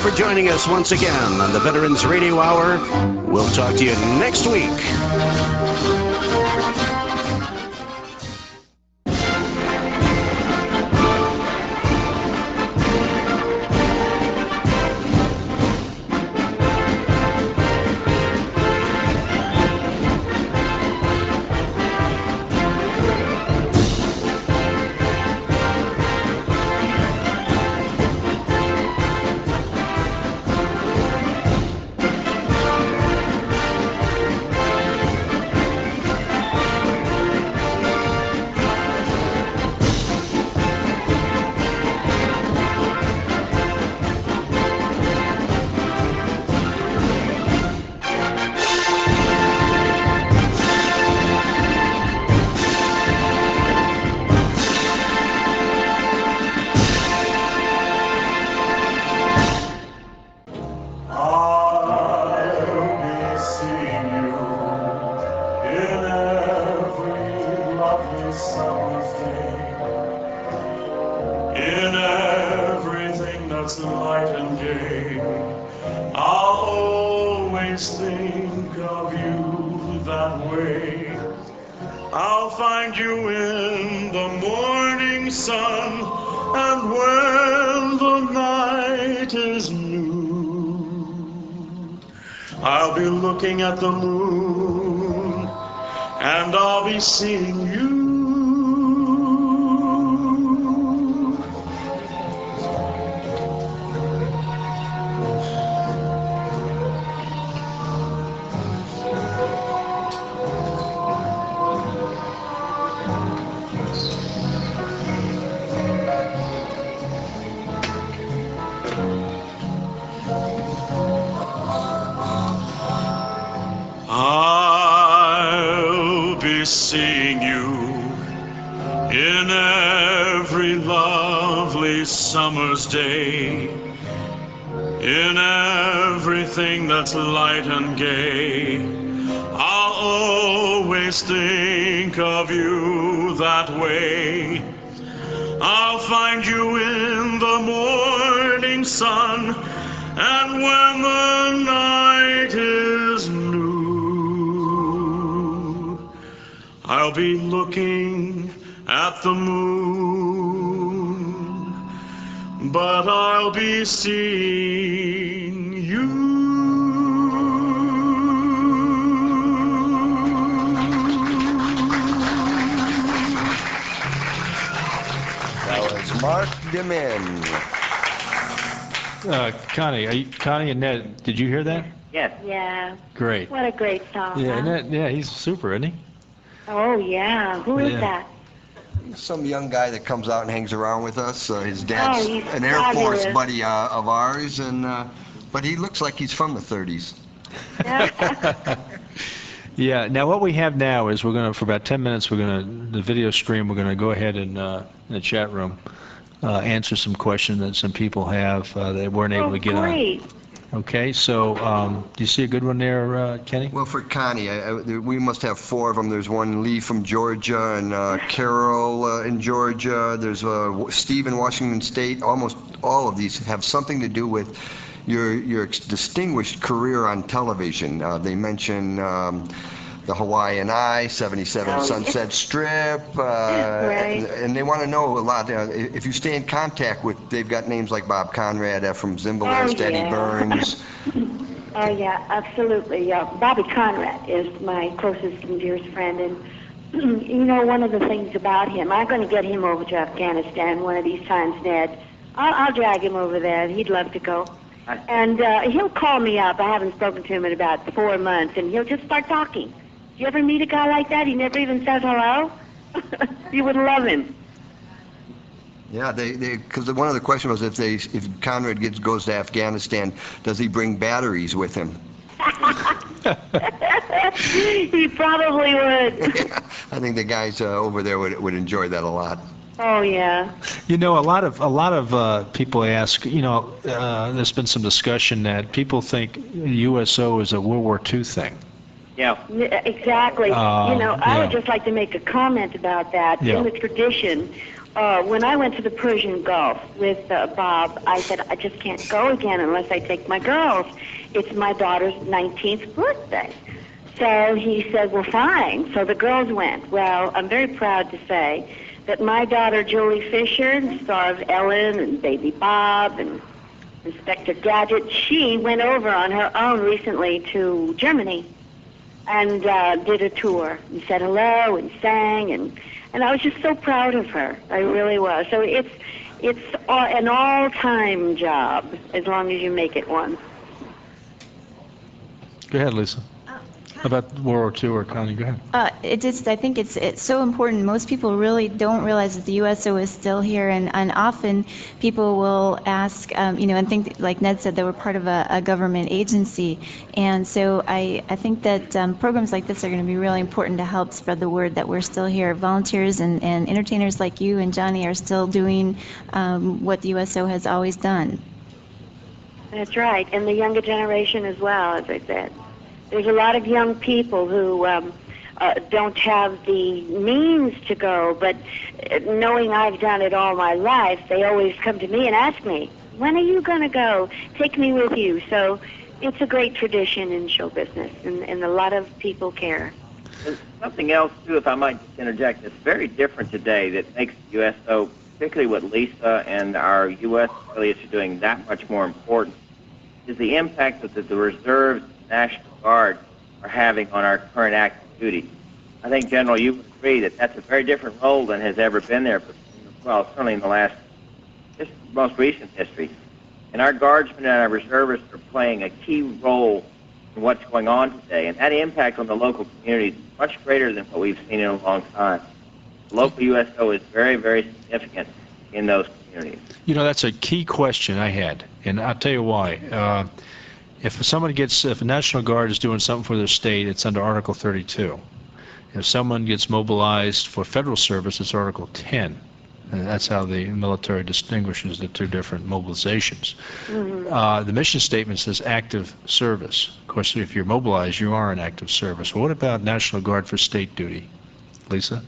for joining us once again on the Veterans Radio Hour. We'll talk to you next week. In everything that's light and gay, I'll always think of you that way. I'll find you in the morning sun, and when the night is new, I'll be looking at the moon, and I'll be seeing you. I'll be seeing you in every lovely summer's day, in everything that's light and gay. I'll always think of you that way. I'll find you in the morning sun, and when the night is new, I'll be looking at the moon, but I'll be seeing you. That was Mark Demin. Connie and Ned, did you hear that? Yes. Yeah. Great. What a great song. Yeah, huh? yeah, he's super, isn't he? Oh, yeah. Who is that? Some young guy that comes out and hangs around with us. His dad's he's an Air Force fabulous. buddy of ours, and but he looks like he's from the 30s. Yeah. Now what we have now is we're going to, for about 10 minutes, the video stream, we're going to go ahead and in the chat room answer some questions that some people have that weren't able to get great. on. Okay, so do you see a good one there, Kenny? Well, for Connie, we must have 4 of them. There's one Lee from Georgia, and Carol in Georgia. There's Steve in Washington State. Almost all of these have something to do with your distinguished career on television. They mention the Hawaiian Eye, 77 Sunset Strip, Right. and they want to know a lot. If you stay in contact with, they've got names like Bob Conrad, Ephraim Zimbalist, Oh, Eddie yeah. Burns. Oh, yeah, absolutely. Bobby Conrad is my closest and dearest friend, and you know, one of the things about him, I'm going to get him over to Afghanistan one of these times, Ned. I'll drag him over there. He'd love to go. And he'll call me up. I haven't spoken to him in about 4 months, and he'll just start talking. Do you ever meet a guy like that? He never even says hello? You would love him. Yeah, because one of the questions was if Conrad goes to Afghanistan, does he bring batteries with him? He probably would. I think the guys over there would enjoy that a lot. Oh, yeah. You know, a lot of people ask. You know, there's been some discussion that people think USO is a World War II thing. Yeah. Exactly. I would yeah. just like to make a comment about that. Yeah. In the tradition, when I went to the Persian Gulf with Bob, I said, I just can't go again unless I take my girls. It's my daughter's 19th birthday. So he said, well, fine. So the girls went. Well, I'm very proud to say that my daughter, Julie Fisher, the star of Ellen and Baby Bob and Inspector Gadget, she went over on her own recently to Germany and did a tour and said hello and sang, and I was just so proud of her. I really was. So it's an all-time job as long as you make it one. Go ahead, Lisa. About World War II, or Connie, go ahead. I think it's so important. Most people really don't realize that the USO is still here, and often people will ask, and think, like Ned said, that we're part of a government agency. And so I think that programs like this are going to be really important to help spread the word that we're still here. Volunteers and entertainers like you and Johnny are still doing what the USO has always done. That's right, and the younger generation as well, as I said. There's a lot of young people who don't have the means to go, but knowing I've done it all my life, they always come to me and ask me, when are you going to go? Take me with you. So it's a great tradition in show business, and a lot of people care. There's something else, too, if I might just interject, that's very different today that makes the USO, particularly what Lisa and our U.S. affiliates are doing, that much more important, is the impact that the reserves National Guard are having on our current active duty. I think, General, you would agree that that's a very different role than has ever been there, well, certainly in the most recent history. And our guardsmen and our reservists are playing a key role in what's going on today, and that impact on the local community is much greater than what we've seen in a long time. The local USO is very, very significant in those communities. That's a key question I had, and I'll tell you why. If a National Guard is doing something for their state, it's under Article 32. If someone gets mobilized for federal service, it's Article 10. And that's how the military distinguishes the two different mobilizations. Mm-hmm. The mission statement says active service. Of course, if you're mobilized, you are in active service. Well, what about National Guard for state duty? Lisa?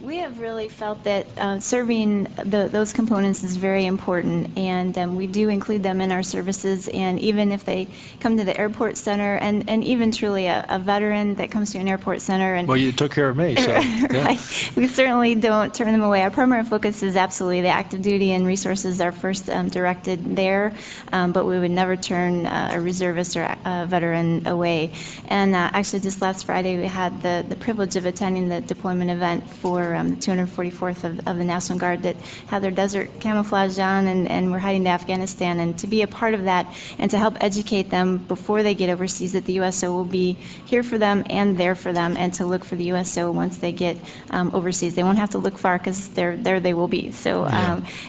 We have really felt that serving those components is very important, and we do include them in our services. And even if they come to the airport center, and even truly a veteran that comes to an airport center, and well, you took care of me, so yeah. Right, we certainly don't turn them away. Our primary focus is absolutely the active duty, and resources are first directed there. But we would never turn a reservist or a veteran away. And actually, just last Friday, we had the privilege of attending the deployment event for the 244th of the National Guard that had their desert camouflage on, and were heading to Afghanistan. And to be a part of that and to help educate them before they get overseas that the USO will be here for them and there for them, and to look for the USO once they get overseas. They won't have to look far because there they will be. So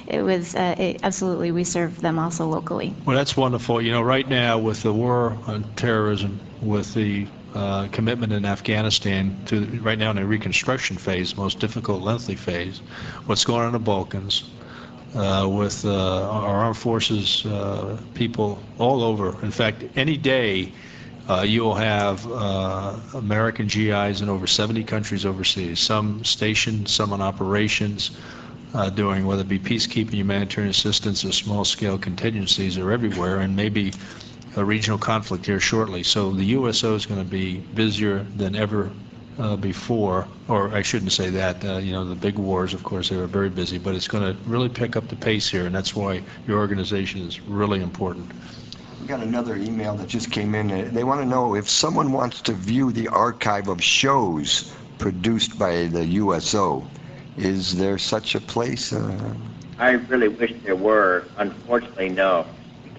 it was absolutely, we serve them also locally. Well, that's wonderful. Right now with the war on terrorism, with the commitment in Afghanistan to right now in a reconstruction phase, most difficult, lengthy phase, what's going on in the Balkans, with our armed forces, people all over. In fact, any day you'll have American GIs in over 70 countries overseas, some stationed, some on operations, doing whether it be peacekeeping, humanitarian assistance, or small-scale contingencies are everywhere, and maybe a regional conflict here shortly. So the USO is going to be busier than ever before, or I shouldn't say that. The big wars, of course, they were very busy, but it's going to really pick up the pace here, and that's why your organization is really important. We got another email that just came in. They want to know if someone wants to view the archive of shows produced by the USO, is there such a place? I really wish there were. Unfortunately, no.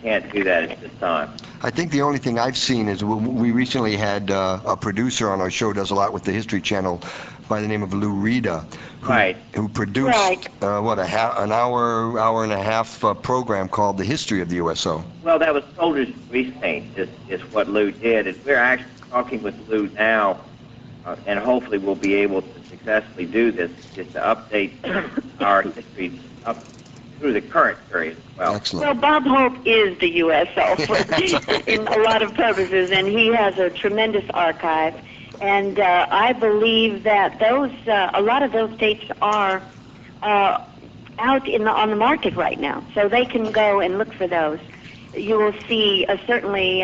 Can't do that at this time. I think the only thing I've seen is we recently had a producer on our show, does a lot with the History Channel, by the name of Lou Rita, who produced an hour and a half program called The History of the USO. Well, that was Soldiers Grease Paint is what Lou did, and we're actually talking with Lou now, and hopefully we'll be able to successfully do this, just to update our history through the current period as well. Excellent. Well, Bob Hope is the USO in a lot of purposes, and he has a tremendous archive. And I believe that those a lot of those tapes are out on the market right now, so they can go and look for those. You will see certainly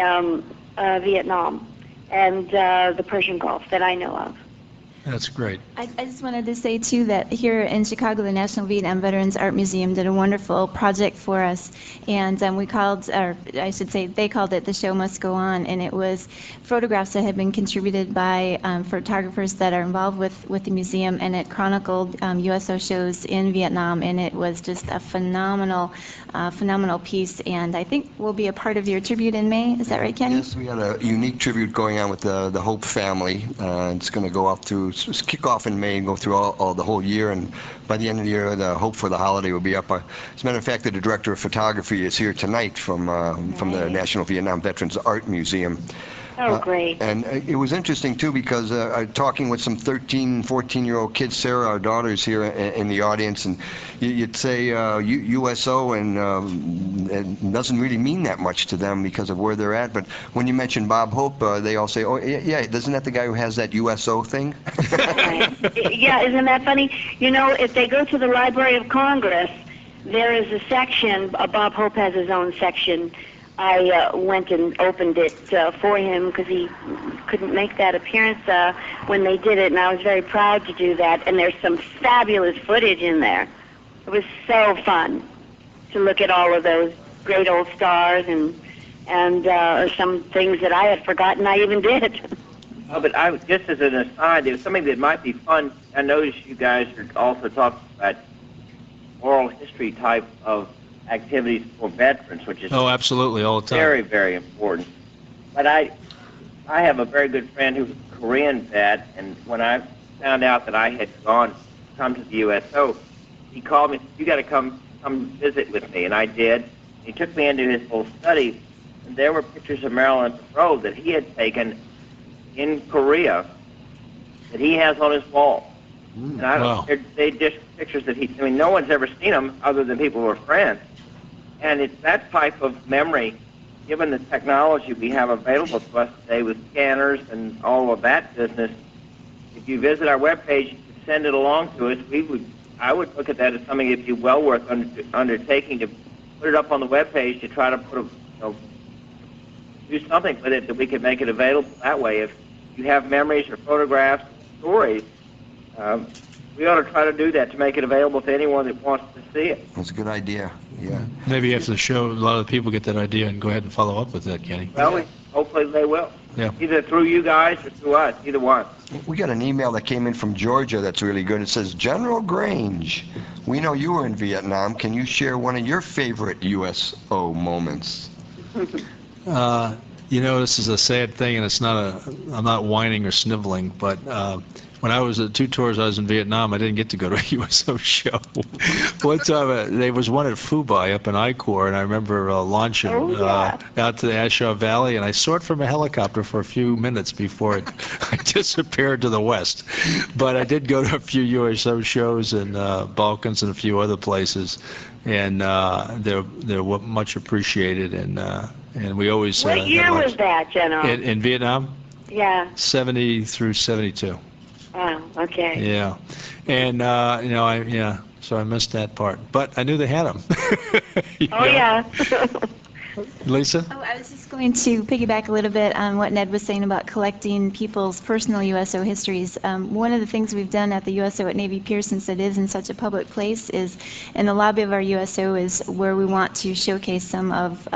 Vietnam and the Persian Gulf that I know of. That's great. I just wanted to say, too, that here in Chicago, the National Vietnam Veterans Art Museum did a wonderful project for us. And we called, or I should say, they called it The Show Must Go On. And it was photographs that had been contributed by photographers that are involved with the museum. And it chronicled USO shows in Vietnam. And it was just a phenomenal piece. And I think will be a part of your tribute in May. Is that right, Kenny? Yes, we got a unique tribute going on with the Hope family. It's going to go up through, kick off in May and go through all the whole year, and by the end of the year, the Hope for the Holiday will be up. As a matter of fact, the director of photography is here tonight from the National Vietnam Veterans Art Museum. Oh, great. And it was interesting, too, because talking with some 13, 14-year-old kids, Sarah, our daughter's here in the audience, and you'd say USO and it doesn't really mean that much to them because of where they're at. But when you mention Bob Hope, they all say, oh, yeah, isn't that the guy who has that USO thing? Yeah, isn't that funny? You know, if they go to the Library of Congress, there is a section, Bob Hope has his own section. I went and opened it for him because he couldn't make that appearance when they did it, and I was very proud to do that. And there's some fabulous footage in there. It was so fun to look at all of those great old stars and some things that I had forgotten I even did. Oh, but just as an aside, there's something that might be fun. I noticed you guys are also talking about oral history type of activities for veterans, which is absolutely, all the time. Very, very important. But I have a very good friend who's a Korean vet, and when I found out that I had come to the USO, he called me and said, you got to come visit with me, and I did. He took me into his whole study, and there were pictures of Marilyn Monroe that he had taken in Korea that he has on his wall. And I don't, they just pictures that no one's ever seen them other than people who are friends. And it's that type of memory, given the technology we have available to us today with scanners and all of that business. If you visit our webpage, you can send it along to us. I would look at that as something that'd be well worth undertaking to put it up on the webpage to try to do something with it that we could make it available that way. If you have memories or photographs, stories, we ought to try to do that to make it available to anyone that wants to see it. That's a good idea. Yeah. Maybe after the show, a lot of people get that idea and go ahead and follow up with that, Kenny. Well, hopefully they will. Yeah. Either through you guys or through us, either one. We got an email that came in from Georgia that's really good. It says, General Grange, we know you were in Vietnam. Can you share one of your favorite USO moments? This is a sad thing, and I'm not whining or sniveling, but when I was at 2 tours, I was in Vietnam. I didn't get to go to a USO show. One time, there was one at Phu Bai up in I Corps, and I remember launching out to the Ashaw Valley, and I saw it from a helicopter for a few minutes before it disappeared to the west. But I did go to a few USO shows in Balkans and a few other places, and they're much appreciated, and we always. What year was that, General? In Vietnam? Yeah. 70 through 72. Oh, okay. Yeah, and so I missed that part, but I knew they had them. Yeah. Lisa? Oh, I was just going to piggyback a little bit on what Ned was saying about collecting people's personal USO histories. One of the things we've done at the USO at Navy Pier, since it is in such a public place, is in the lobby of our USO is where we want to showcase some of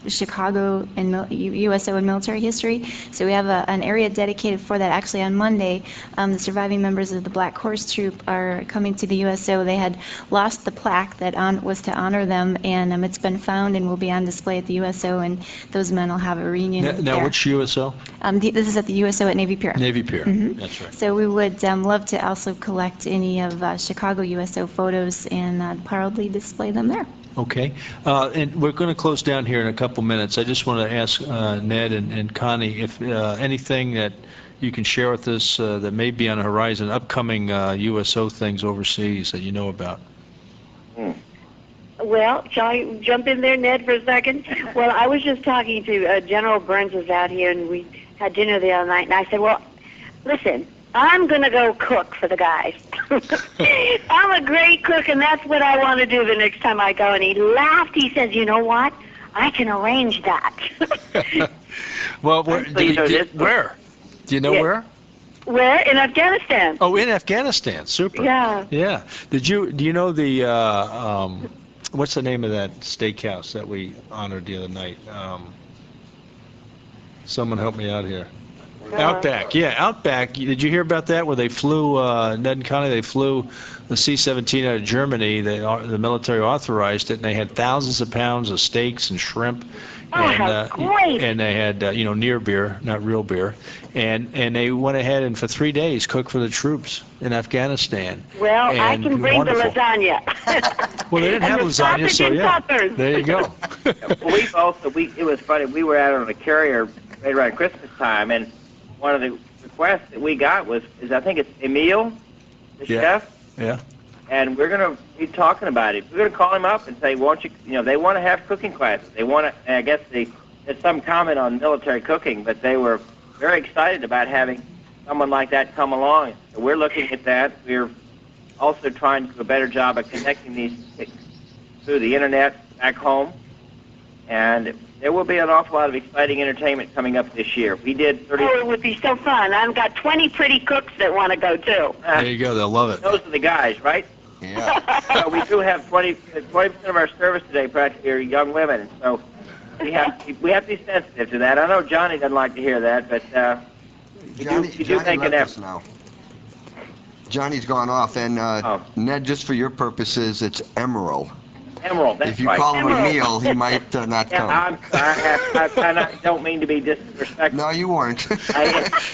Chicago and USO and military history. So we have an area dedicated for that. Actually, on Monday, the surviving members of the Black Horse Troop are coming to the USO. They had lost the plaque that was to honor them, and it's been found and will be on display at the USO, and those men will have a reunion. Now which USO? This is at the USO at Navy Pier. Navy Pier, That's right. So we would love to also collect any of Chicago USO photos and proudly display them there. Okay, and we're going to close down here in a couple minutes. I just want to ask Ned and Connie if anything that you can share with us that may be on the horizon, upcoming USO things overseas that you know about. Well, shall I jump in there, Ned, for a second? Well, I was just talking to General Burns was out here, and we had dinner the other night, and I said, well, listen, I'm going to go cook for the guys. I'm a great cook, and that's what I want to do the next time I go. And he laughed. He says, you know what? I can arrange that. Well, where? Do you know where? Where? In Afghanistan. Oh, in Afghanistan. Super. Yeah. Yeah. Do you know the what's the name of that steakhouse that we honored the other night? Someone help me out here. Outback. Yeah, Outback. Did you hear about that? Where they flew Ned and Connie? They flew the C-17 out of Germany. The military authorized it, and they had thousands of pounds of steaks and shrimp. And, great. And they had, near beer, not real beer. And they went ahead and for 3 days cooked for the troops in Afghanistan. Well, I And can bring wonderful. the lasagna. Well, they didn't have lasagna, so yeah. There you go. Well, it was funny. We were out on a carrier right around Christmas time, and one of the requests that we got is I think it's Emil, the chef. Yeah. And we're going to be talking about it. We're going to call him up and say, won't you, they want to have cooking classes. They want to, I guess there's some comment on military cooking, but they were very excited about having someone like that come along. So we're looking at that. We're also trying to do a better job of connecting these through the internet back home. And there will be an awful lot of exciting entertainment coming up this year. We did 30. Oh, it would be so fun. I've got 20 pretty cooks that want to go, too. There you go. They'll love it. Those are the guys, right? Yeah. So we do have 20% of our service today practically are young women. And so we have to be sensitive to that. I know Johnny doesn't like to hear that, but Johnny do make an left us effort. now. Johnny's gone off, and Ned, just for your purposes, it's Emerald. Emerald, that's If you right. call him Emerald. Emil, he might not come. I don't mean to be disrespectful. No, you weren't.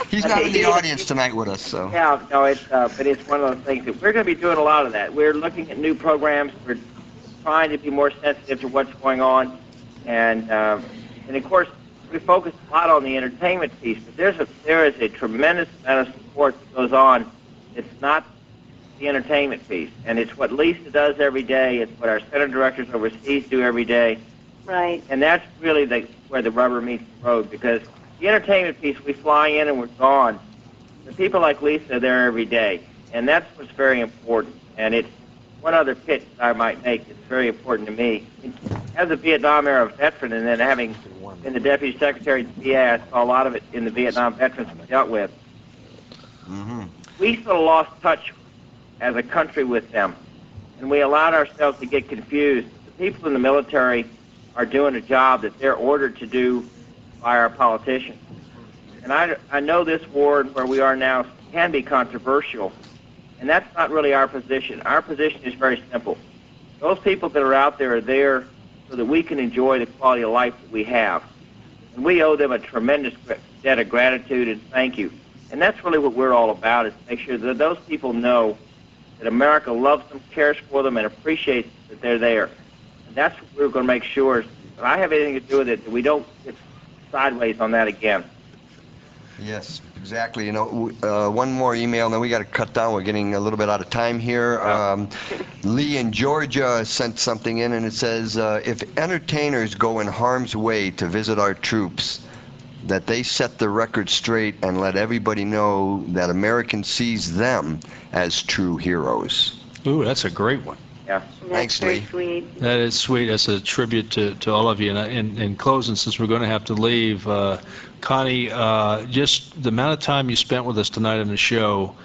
He's not in the audience tonight with us, so. Yeah, no, but it's one of those things that we're going to be doing a lot of that. We're looking at new programs. We're trying to be more sensitive to what's going on, and of course we focus a lot on the entertainment piece. But there is a tremendous amount of support that goes on. It's not the entertainment piece, and it's what Lisa does every day. It's what our center directors overseas do every day. Right. And that's really where the rubber meets the road, because the entertainment piece, we fly in and we're gone. The people like Lisa are there every day, and that's what's very important. And it's one other pitch that I might make that's very important to me. As a Vietnam-era veteran, and then having been the Deputy Secretary of the VA, I saw a lot of it in the Vietnam veterans we dealt with. Mm-hmm. We sort of lost touch as a country with them, and we allowed ourselves to get confused. The people in the military are doing a job that they're ordered to do by our politicians. And I know this war and where we are now can be controversial, and that's not really our position. Our position is very simple. Those people that are out there are there so that we can enjoy the quality of life that we have. And we owe them a tremendous debt of gratitude and thank you. And that's really what we're all about, is to make sure that those people know that America loves them, cares for them, and appreciates that they're there. And that's what we're going to make sure, if I have anything to do with it, that we don't get sideways on that again. Yes, exactly. One more email, and then we got to cut down. We're getting a little bit out of time here. Lee in Georgia sent something in, and it says, if entertainers go in harm's way to visit our troops, that they set the record straight and let everybody know that America sees them as true heroes. Ooh, that's a great one. Yeah. Thanks, Lee. Sweet. That is sweet. That's a tribute to all of you. And in closing, since we're going to have to leave, Connie, just the amount of time you spent with us tonight on the show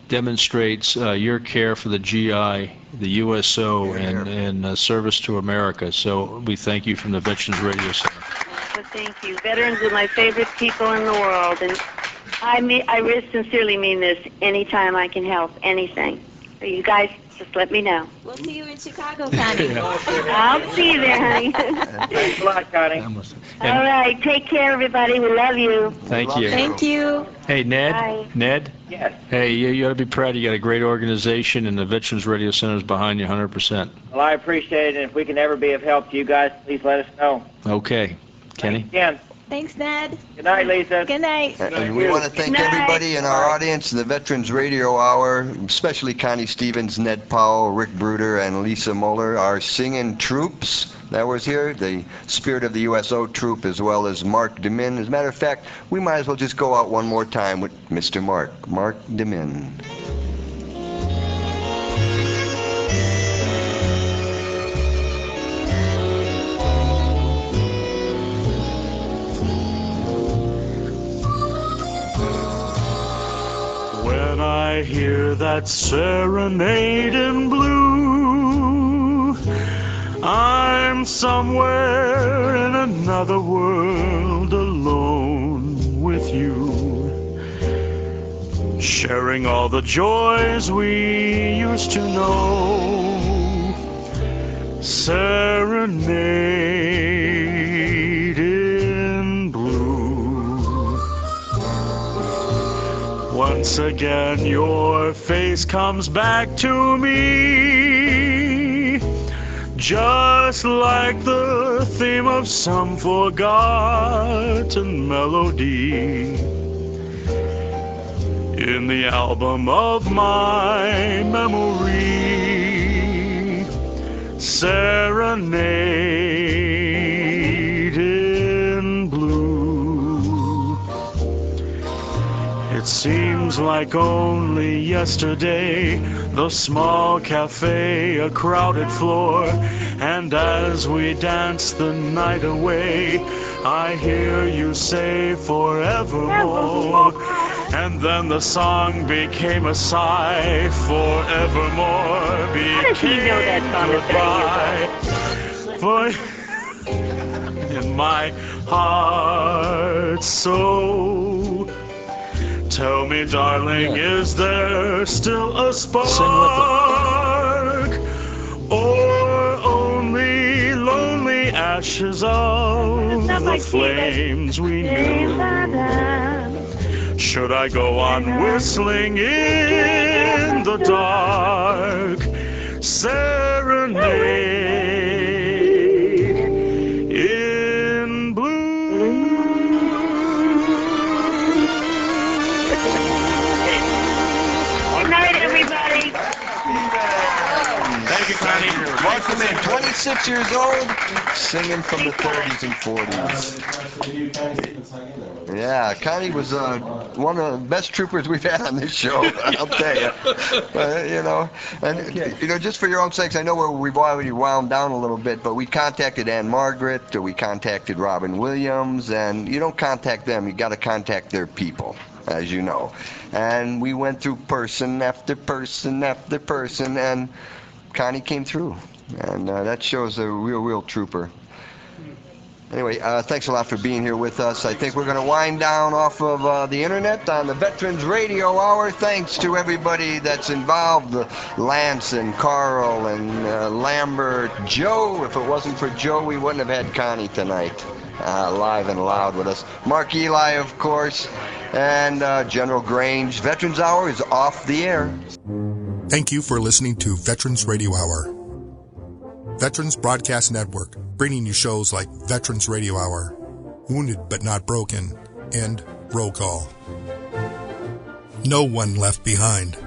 demonstrates your care for the GI, the USO, and service to America. So we thank you from the Veterans Radio Center. Well, thank you. Veterans are my favorite people in the world, and I really sincerely mean this. Anytime I can help, anything. So you guys, just let me know. We'll see you in Chicago, Connie. I'll see you there, honey. Thanks a lot, Connie. All right. Take care, everybody. We love you. Thank you. Thank you. Hey, Ned. Bye. Yes. Hey, you ought to be proud. You got a great organization, and the Veterans Radio Center is behind you 100%. Well, I appreciate it, and if we can ever be of help to you guys, please let us know. Okay. Kenny? Thanks again. Thanks, Ned. Good night, Lisa. Good night. And we want to thank everybody in our audience, the Veterans Radio Hour, especially Connie Stevens, Ned Powell, Rick Bruder, and Lisa Muller, our singing troops that was here, the Spirit of the USO troop, as well as Mark DeMin. As a matter of fact, we might as well just go out one more time with Mr. Mark DeMin. When I hear that serenade in blue, I'm somewhere in another world alone with you, sharing all the joys we used to know. Serenade in blue. Once again your face comes back to me, just like the theme of some forgotten melody in the album of my memory. Serenade in blue. It seems like only yesterday, the small cafe, a crowded floor, and as we dance the night away, I hear you say forevermore. And then the song became a sigh, forevermore became goodbye. For in my heart, so tell me, darling, is there still a spark, or only lonely ashes of the flames we knew? Should I go on whistling in the dark? Serenade in blue. Good night, everybody. Thank you, Connie. Welcome in, 26 years old, singing from the 30s and 40s. Yeah, Connie was one of the best troopers we've had on this show, I'll tell you. And just for your own sakes, I know we've already wound down a little bit, but we contacted Ann Margaret, we contacted Robin Williams, and you don't contact them, you got to contact their people, as you know. And we went through person after person after person, and Connie came through, and that shows a real trooper. Anyway, thanks a lot for being here with us. I think we're going to wind down off of the internet on the Veterans Radio Hour. Thanks to everybody that's involved, Lance and Carl and Lambert, Joe. If it wasn't for Joe, we wouldn't have had Connie tonight, live and loud with us. Mark Eli, of course, and General Grange. Veterans Hour is off the air. Thank you for listening to Veterans Radio Hour. Veterans Broadcast Network, bringing you shows like Veterans Radio Hour, Wounded But Not Broken, and Roll Call. No one left behind.